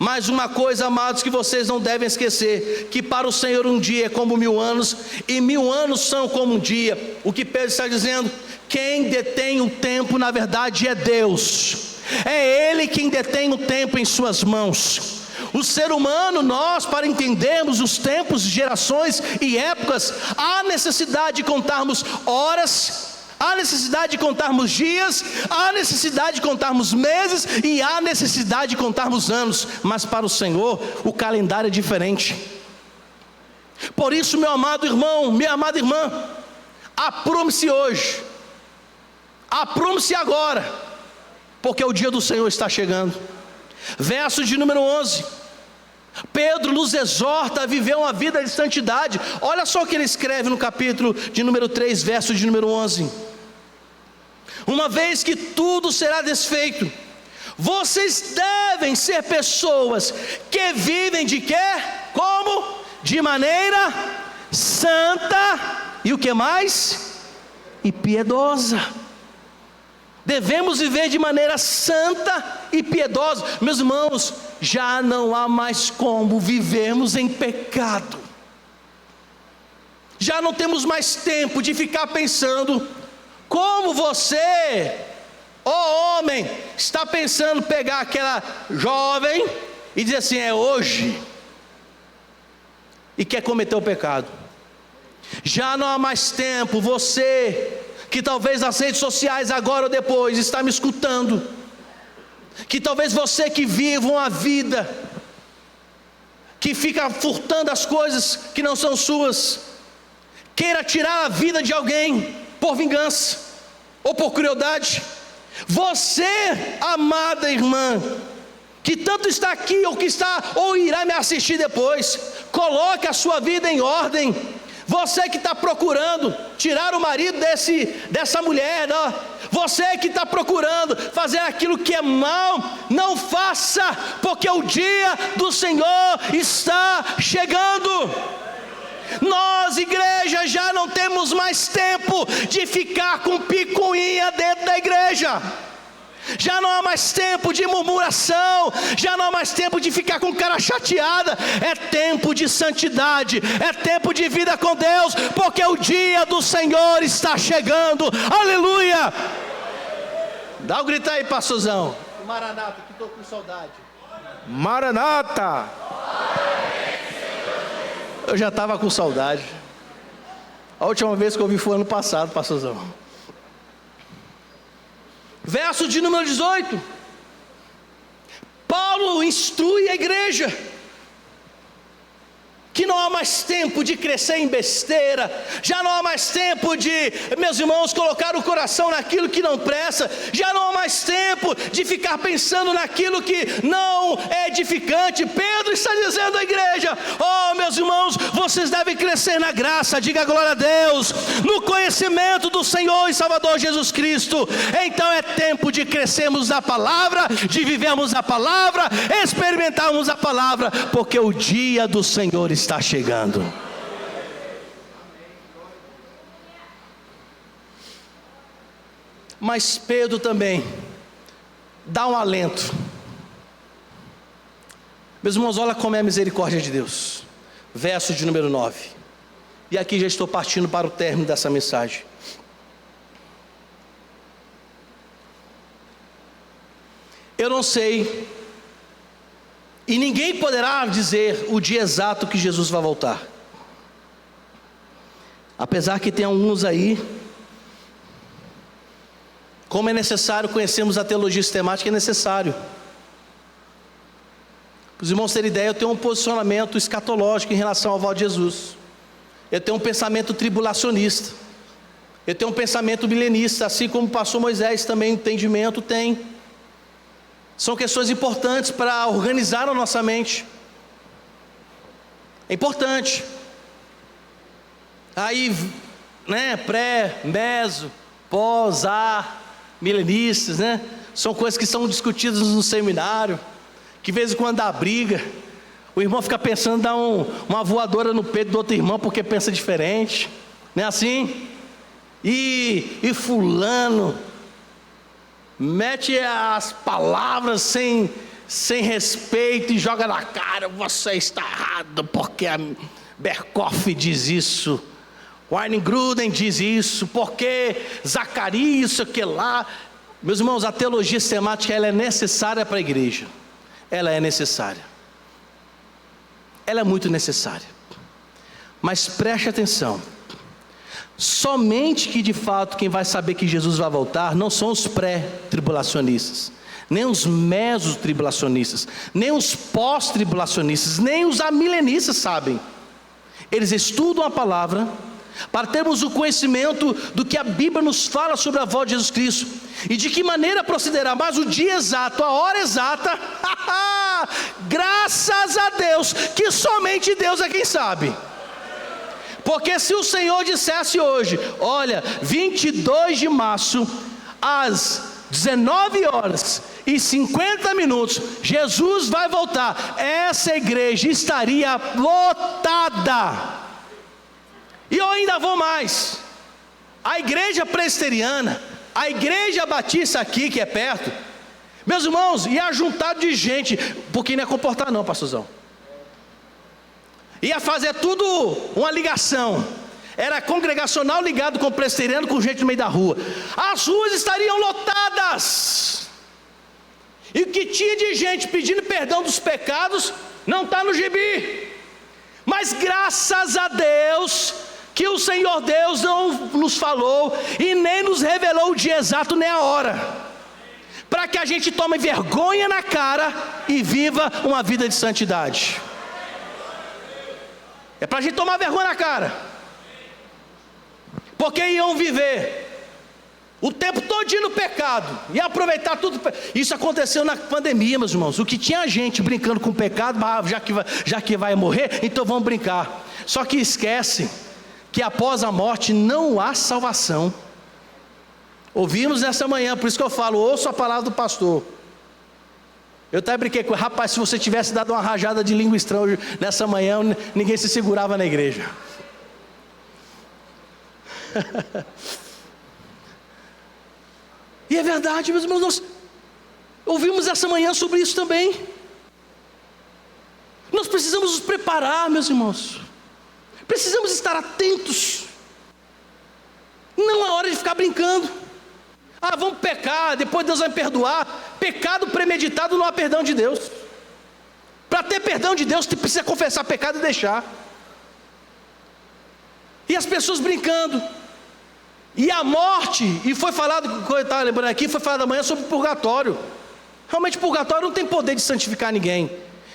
Mas uma coisa, amados, que vocês não devem esquecer: que para o Senhor um dia é como 1000 anos, e 1000 anos são como um dia. O que Pedro está dizendo? Quem detém o tempo, na verdade, é Deus. É Ele quem detém o tempo em suas mãos. O ser humano, nós, para entendermos os tempos, gerações e épocas, há necessidade de contarmos horas, há necessidade de contarmos dias, há necessidade de contarmos meses, e há necessidade de contarmos anos. Mas para o Senhor o calendário é diferente. Por isso, meu amado irmão, minha amada irmã, aprume-se hoje, aprume-se agora, porque o dia do Senhor está chegando. Verso de número 11, Pedro nos exorta a viver uma vida de santidade. Olha só o que ele escreve no capítulo de número 3, verso de número 11: uma vez que tudo será desfeito, vocês devem ser pessoas que vivem de quê? Como? De maneira santa, e o que mais? E piedosa. Devemos viver de maneira santa e piedosa. Meus irmãos, já não há mais como vivermos em pecado. Já não temos mais tempo de ficar pensando como você, ó homem, está pensando pegar aquela jovem e dizer assim: é hoje, e quer cometer o pecado. Já não há mais tempo, você que talvez nas redes sociais agora ou depois está me escutando, que talvez você que vive uma vida que fica furtando as coisas que não são suas, queira tirar a vida de alguém por vingança ou por crueldade. Você, amada irmã, que tanto está aqui ou que está ou irá me assistir depois, coloque a sua vida em ordem. Você que está procurando tirar o marido dessa mulher. Não. Você que está procurando fazer aquilo que é mal, não faça, porque o dia do Senhor está chegando. Nós, igreja, já não temos mais tempo de ficar com picuinha dentro da igreja. Já não há mais tempo de murmuração, já não há mais tempo de ficar com cara chateada. É tempo de santidade, é tempo de vida com Deus, porque o dia do Senhor está chegando. Aleluia! Dá um grito aí, pastorzão. Maranata, que estou com saudade. Maranata! Eu já estava com saudade. A última vez que eu ouvi foi ano passado, pastorzão. Verso de número 18. Paulo instrui a igreja que não há mais tempo de crescer em besteira, já não há mais tempo de, meus irmãos, colocar o coração naquilo que não presta, já não há mais tempo de ficar pensando naquilo que não é edificante. Pedro está dizendo à igreja: oh, meus irmãos, vocês devem crescer na graça, diga glória a Deus, no conhecimento do Senhor e Salvador Jesus Cristo. Então é tempo de crescermos na palavra, de vivermos a palavra, experimentarmos a palavra, porque o dia do Senhor está chegando. Mas Pedro também dá um alento. Meus irmãos, olha como é a misericórdia de Deus. Verso de número 9. E aqui já estou partindo para o término dessa mensagem. Eu não sei, e ninguém poderá dizer o dia exato que Jesus vai voltar. Apesar que tem alguns aí, como é necessário conhecermos a teologia sistemática, é necessário. Para os irmãos terem ideia, eu tenho um posicionamento escatológico em relação ao volta de Jesus. Eu tenho um pensamento tribulacionista. Eu tenho um pensamento milenista, assim como o pastor Moisés também, entendimento tem. São questões importantes para organizar a nossa mente. É importante. Aí, né, pré, meso, pós, milenistas, né? São coisas que são discutidas no seminário, que de vez em quando dá briga. O irmão fica pensando em dar uma voadora no peito do outro irmão porque pensa diferente. Não é assim? E fulano mete as palavras sem respeito e joga na cara: você está errado porque a Berkoff diz isso, Wayne Gruden diz isso, porque Zacarias isso, aquilo lá. Meus irmãos, a teologia sistemática, ela é necessária para a igreja. Ela é necessária. Ela é muito necessária. Mas preste atenção. Somente que de fato quem vai saber que Jesus vai voltar não são os pré-tribulacionistas, nem os meso-tribulacionistas, nem os pós-tribulacionistas, nem os amilenistas sabem. Eles estudam a palavra para termos o conhecimento do que a Bíblia nos fala sobre a volta de Jesus Cristo e de que maneira procederá. Mas o dia exato, a hora exata, graças a Deus que somente Deus é quem sabe. Porque se o Senhor dissesse hoje: olha, 22 de março, às 19h50, Jesus vai voltar, essa igreja estaria lotada. E eu ainda vou mais: a igreja presbiteriana, a igreja batista aqui que é perto, meus irmãos, ia juntar de gente, porque não é comportar não, pastorzão. Ia fazer tudo uma ligação. Era congregacional ligado com o presbiteriano, com gente no meio da rua. As ruas estariam lotadas. E o que tinha de gente pedindo perdão dos pecados não está no gibi. Mas graças a Deus que o Senhor Deus não nos falou e nem nos revelou o dia exato nem a hora, para que a gente tome vergonha na cara e viva uma vida de santidade. É para a gente tomar vergonha na cara, porque iam viver o tempo todinho no pecado e aproveitar tudo. Isso aconteceu na pandemia, meus irmãos. O que tinha gente brincando com o pecado, já que vai morrer, então vamos brincar. Só que esquece que após a morte não há salvação. Ouvimos nessa manhã, por isso que eu falo, ouço a palavra do pastor. Eu até brinquei com ele, rapaz, se você tivesse dado uma rajada de língua estranha nessa manhã, ninguém se segurava na igreja. E é verdade, meus irmãos, nós ouvimos essa manhã sobre isso também. Nós precisamos nos preparar, meus irmãos. Precisamos estar atentos. Não é hora de ficar brincando. Ah, vamos pecar, depois Deus vai me perdoar. Pecado premeditado não há perdão de Deus. Para ter perdão de Deus, você precisa confessar pecado e deixar. E as pessoas brincando. E a morte, e foi falado, eu estava lembrando aqui, foi falado amanhã sobre o purgatório. Realmente o purgatório não tem poder de santificar ninguém.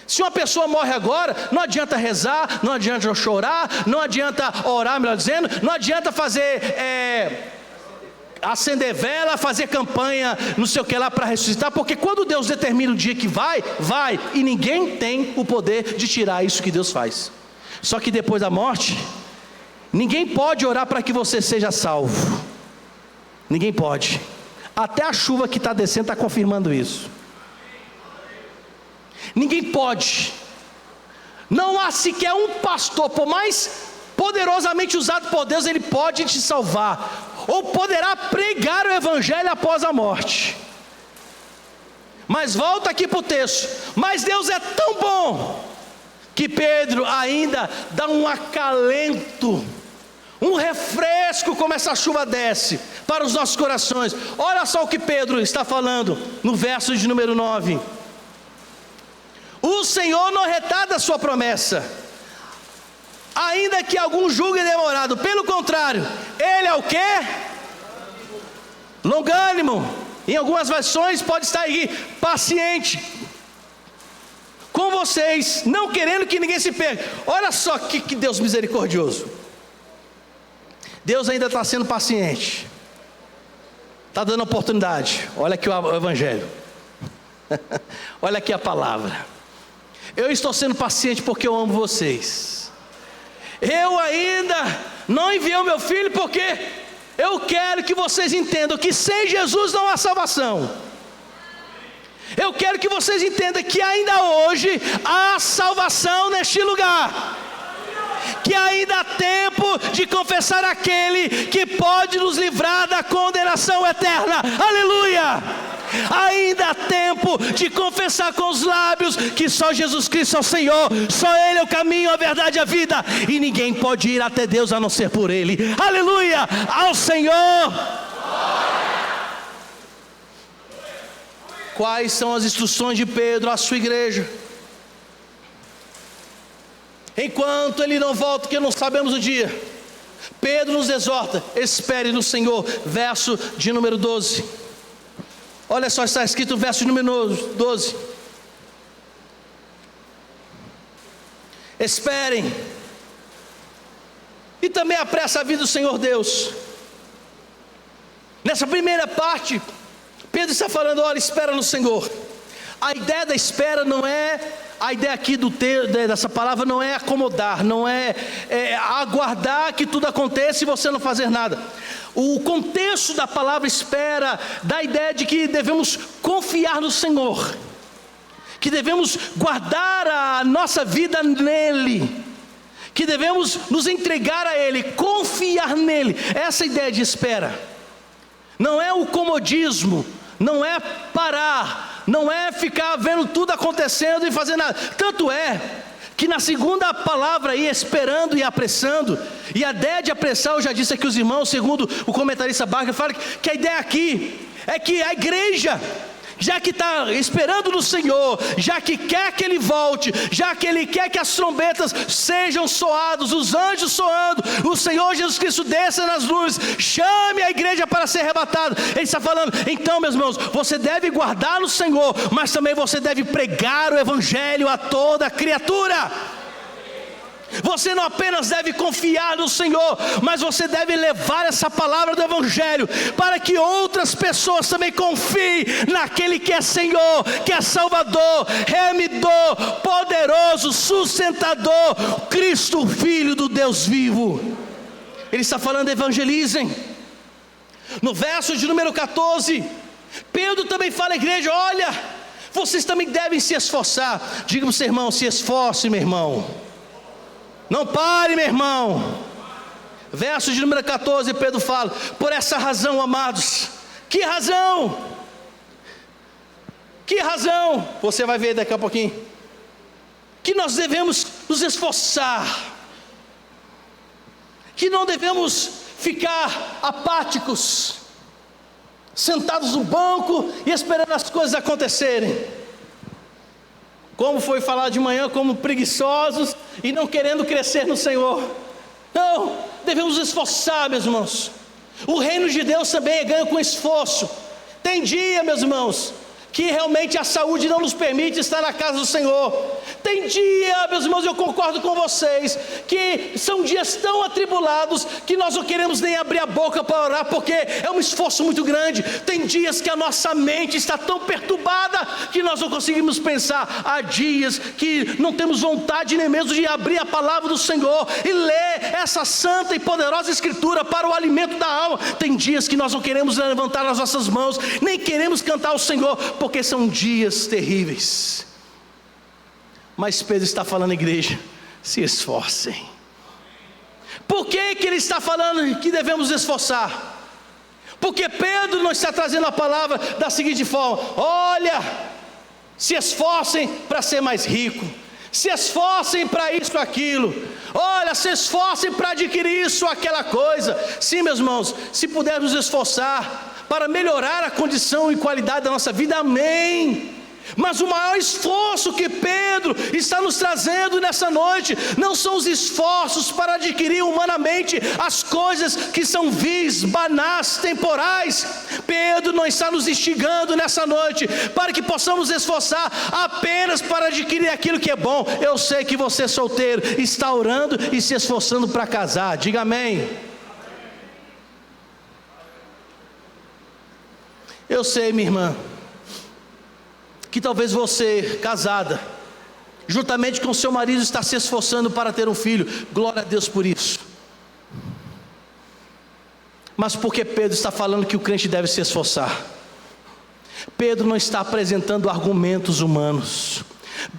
Se uma pessoa morre agora, não adianta rezar, não adianta chorar, não adianta orar, melhor dizendo, não adianta fazer, acender vela, fazer campanha, não sei o que lá para ressuscitar, porque quando Deus determina o dia que vai, e ninguém tem o poder de tirar isso que Deus faz. Só que depois da morte, ninguém pode orar para que você seja salvo. Ninguém pode. Até a chuva que está descendo está confirmando isso. Ninguém pode. Não há sequer um pastor, por mais poderosamente usado por Deus, ele pode te salvar, ou poderá pregar o evangelho após a morte. Mas volta aqui para o texto. Mas Deus é tão bom, que Pedro ainda dá um acalento, um refresco, como essa chuva desce para os nossos corações. Olha só o que Pedro está falando no verso de número 9. O Senhor não retarda a sua promessa, ainda que algum julgue demorado. Pelo contrário, Ele é o quê? Longânimo. Em algumas versões pode estar aí, paciente com vocês, não querendo que ninguém se perca. Olha só que Deus misericordioso. Deus ainda está sendo paciente, está dando oportunidade. Olha aqui o evangelho. Olha aqui a palavra. Eu estou sendo paciente porque eu amo vocês. Eu ainda não enviei o meu filho porque eu quero que vocês entendam que sem Jesus não há salvação. Eu quero que vocês entendam que ainda hoje há salvação neste lugar, que ainda há tempo de confessar aquele que pode nos livrar da condenação eterna. Aleluia! Ainda há tempo de confessar com os lábios que só Jesus Cristo é o Senhor, só Ele é o caminho, a verdade e a vida, e ninguém pode ir até Deus a não ser por Ele. Aleluia! Ao Senhor! Quais são as instruções de Pedro à sua igreja? Enquanto ele não volta, que não sabemos o dia, Pedro nos exorta: espere no Senhor. Verso de número 12. Olha só, está escrito no verso de número 12: esperem, e também apressa a vida do Senhor Deus. Nessa primeira parte, Pedro está falando: olha, espera no Senhor. A ideia da espera não é, a ideia aqui dessa palavra não é acomodar, não é aguardar que tudo aconteça e você não fazer nada. O contexto da palavra espera dá a ideia de que devemos confiar no Senhor, que devemos guardar a nossa vida nele, que devemos nos entregar a Ele, confiar nele. Essa é a ideia de espera. Não é o comodismo, não é parar, não é ficar vendo tudo acontecendo e fazer nada. Tanto é que na segunda palavra aí, esperando e apressando, e a ideia de apressar, eu já disse aqui os irmãos, segundo o comentarista Barker, fala que a ideia aqui é que a igreja, já que está esperando no Senhor, já que quer que Ele volte, já que Ele quer que as trombetas sejam soadas, os anjos soando, o Senhor Jesus Cristo desça nas nuvens, chame a igreja para ser arrebatada. Ele está falando: então, meus irmãos, você deve guardar no Senhor, mas também você deve pregar o evangelho a toda criatura. Você não apenas deve confiar no Senhor, mas você deve levar essa palavra do evangelho para que outras pessoas também confiem naquele que é Senhor, que é Salvador, Remidor, poderoso, sustentador, Cristo, Filho do Deus vivo. ele está falando evangelizem. No verso de número 14, Pedro também fala à igreja: olha, vocês também devem se esforçar. Diga para o seu irmão: se esforce, meu irmão. Não pare, meu irmão. Verso de número 14, Pedro fala: por essa razão, amados. Que razão? Que razão? Você vai ver daqui a pouquinho. Que nós devemos nos esforçar. Que não devemos ficar apáticos, sentados no banco e esperando as coisas acontecerem. Como foi falado de manhã, como preguiçosos e não querendo crescer no Senhor. Não, devemos nos esforçar, meus irmãos. O reino de Deus também é ganho com esforço. Tem dia, meus irmãos, que realmente a saúde não nos permite estar na casa do Senhor. Tem dia, meus irmãos, eu concordo com vocês, que são dias tão atribulados que nós não queremos nem abrir a boca para orar, porque é um esforço muito grande. Tem dias que a nossa mente está tão perturbada que nós não conseguimos pensar. Há dias que não temos vontade nem mesmo de abrir a palavra do Senhor e ler essa santa e poderosa Escritura para o alimento da alma. Tem dias que nós não queremos levantar as nossas mãos, nem queremos cantar ao Senhor, porque são dias terríveis. Mas Pedro está falando, igreja, se esforcem. Por que ele está falando que devemos esforçar? Porque Pedro não está trazendo a palavra da seguinte forma: olha, se esforcem para ser mais rico, se esforcem para isso, aquilo, olha, se esforcem para adquirir isso, aquela coisa. Sim, meus irmãos, se pudermos esforçar para melhorar a condição e qualidade da nossa vida, amém. Mas o maior esforço que Pedro está nos trazendo nessa noite não são os esforços para adquirir humanamente as coisas que são vis, banais, temporais. Pedro não está nos instigando nessa noite para que possamos esforçar apenas para adquirir aquilo que é bom. Eu sei que você, solteiro, está orando e se esforçando para casar. Diga amém. Eu sei, minha irmã, que talvez você, casada, juntamente com seu marido, está se esforçando para ter um filho. Glória a Deus por isso. Mas por que Pedro está falando que o crente deve se esforçar? Pedro não está apresentando argumentos humanos.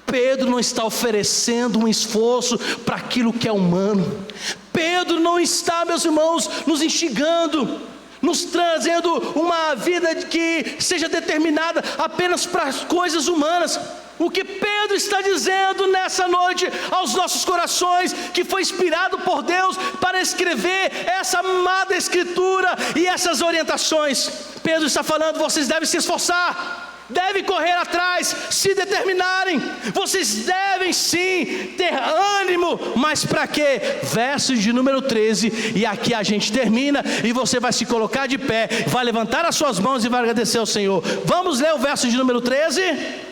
Pedro não está oferecendo um esforço para aquilo que é humano. Pedro não está, meus irmãos, nos instigando, nos trazendo uma vida que seja determinada apenas para as coisas humanas. O que Pedro está dizendo nessa noite aos nossos corações, que foi inspirado por Deus para escrever essa amada Escritura e essas orientações. Pedro está falando: vocês devem se esforçar, devem correr atrás, se determinarem. Vocês devem sim ter ânimo. Mas para quê? Verso de número 13. E aqui a gente termina. E você vai se colocar de pé, vai levantar as suas mãos e vai agradecer ao Senhor. Vamos ler o verso de número 13.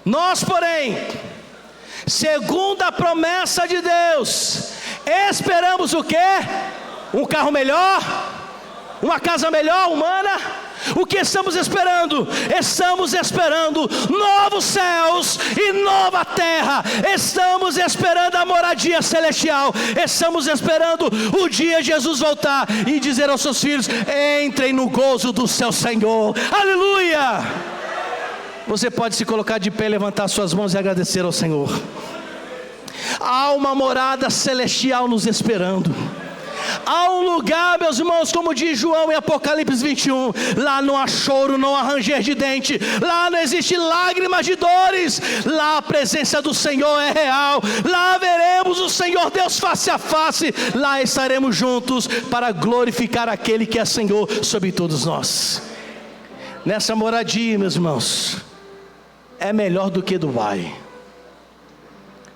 Nós, porém, segundo a promessa de Deus, esperamos o quê? Um carro melhor? Uma casa melhor, humana? O que estamos esperando? Estamos esperando novos céus e nova terra. Estamos esperando a moradia celestial. Estamos esperando o dia de Jesus voltar e dizer aos seus filhos: entrem no gozo do seu Senhor. Aleluia! Você pode se colocar de pé, levantar suas mãos e agradecer ao Senhor. Há uma morada celestial nos esperando. Há um lugar, meus irmãos, como diz João em Apocalipse 21, lá não há choro, não há ranger de dente, lá não existe lágrimas de dores, lá a presença do Senhor é real, lá veremos o Senhor Deus face a face, lá estaremos juntos para glorificar aquele que é Senhor sobre todos nós. Nessa moradia, meus irmãos, é melhor do que Dubai,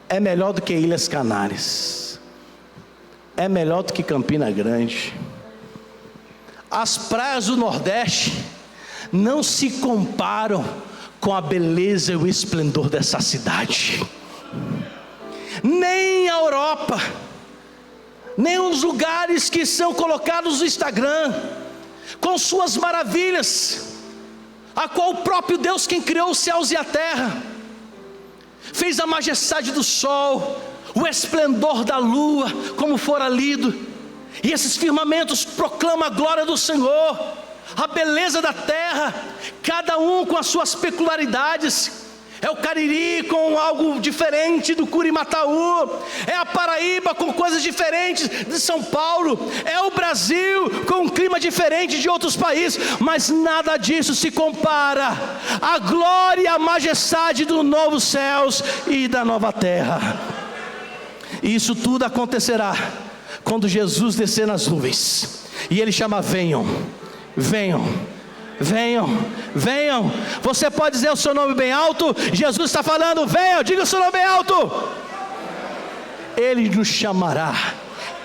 é melhor do que Ilhas Canárias, é melhor do que Campina Grande. As praias do Nordeste não se comparam com a beleza e o esplendor dessa cidade. Nem a Europa, nem os lugares que são colocados no Instagram, com suas maravilhas, a qual o próprio Deus, quem criou os céus e a terra, fez Eis a majestade do sol, o esplendor da lua, como fora lido, e esses firmamentos proclamam a glória do Senhor, a beleza da terra, cada um com as suas peculiaridades. É o Cariri com algo diferente do Curimataú, é a Paraíba com coisas diferentes de São Paulo, é o Brasil com um clima diferente de outros países, mas nada disso se compara à glória e à majestade dos novos céus e da nova terra. E isso tudo acontecerá quando Jesus descer nas nuvens, e Ele chama: venham, venham, venham, venham. Você pode dizer o seu nome bem alto? Jesus está falando: venham, diga o seu nome bem alto. Ele nos chamará,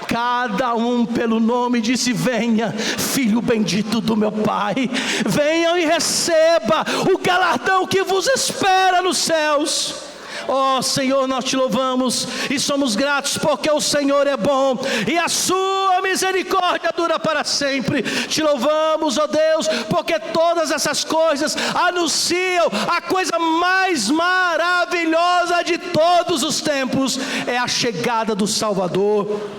cada um pelo nome, disse: venha, filho bendito do meu Pai, venham e receba o galardão que vos espera nos céus. Ó Senhor, nós te louvamos e somos gratos, porque o Senhor é bom e a sua misericórdia dura para sempre. Te louvamos, ó Deus, porque todas essas coisas anunciam a coisa mais maravilhosa de todos os tempos: é a chegada do Salvador.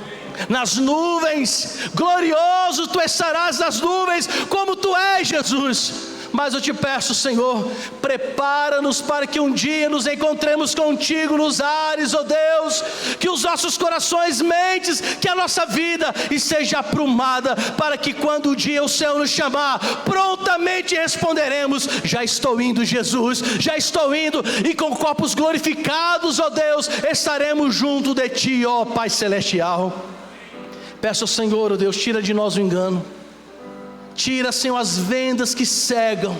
Nas nuvens, glorioso tu estarás nas nuvens, como tu és, Jesus. Mas eu te peço, Senhor, prepara-nos para que um dia nos encontremos contigo nos ares, ó Deus, que os nossos corações, mentes, que a nossa vida esteja aprumada, para que quando o dia o Senhor nos chamar, prontamente responderemos: já estou indo, Jesus, já estou indo, e com corpos glorificados, ó Deus, estaremos junto de ti, ó Pai Celestial. Peço ao Senhor, ó Deus, tira de nós o engano. Tira, Senhor, as vendas que cegam.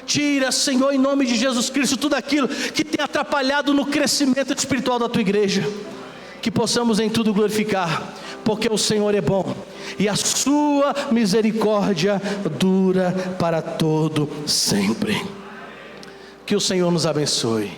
Tira, Senhor, em nome de Jesus Cristo, tudo aquilo que tem atrapalhado no crescimento espiritual da tua igreja. Que possamos em tudo glorificar, porque o Senhor é bom e a sua misericórdia dura para todo sempre. Que o Senhor nos abençoe.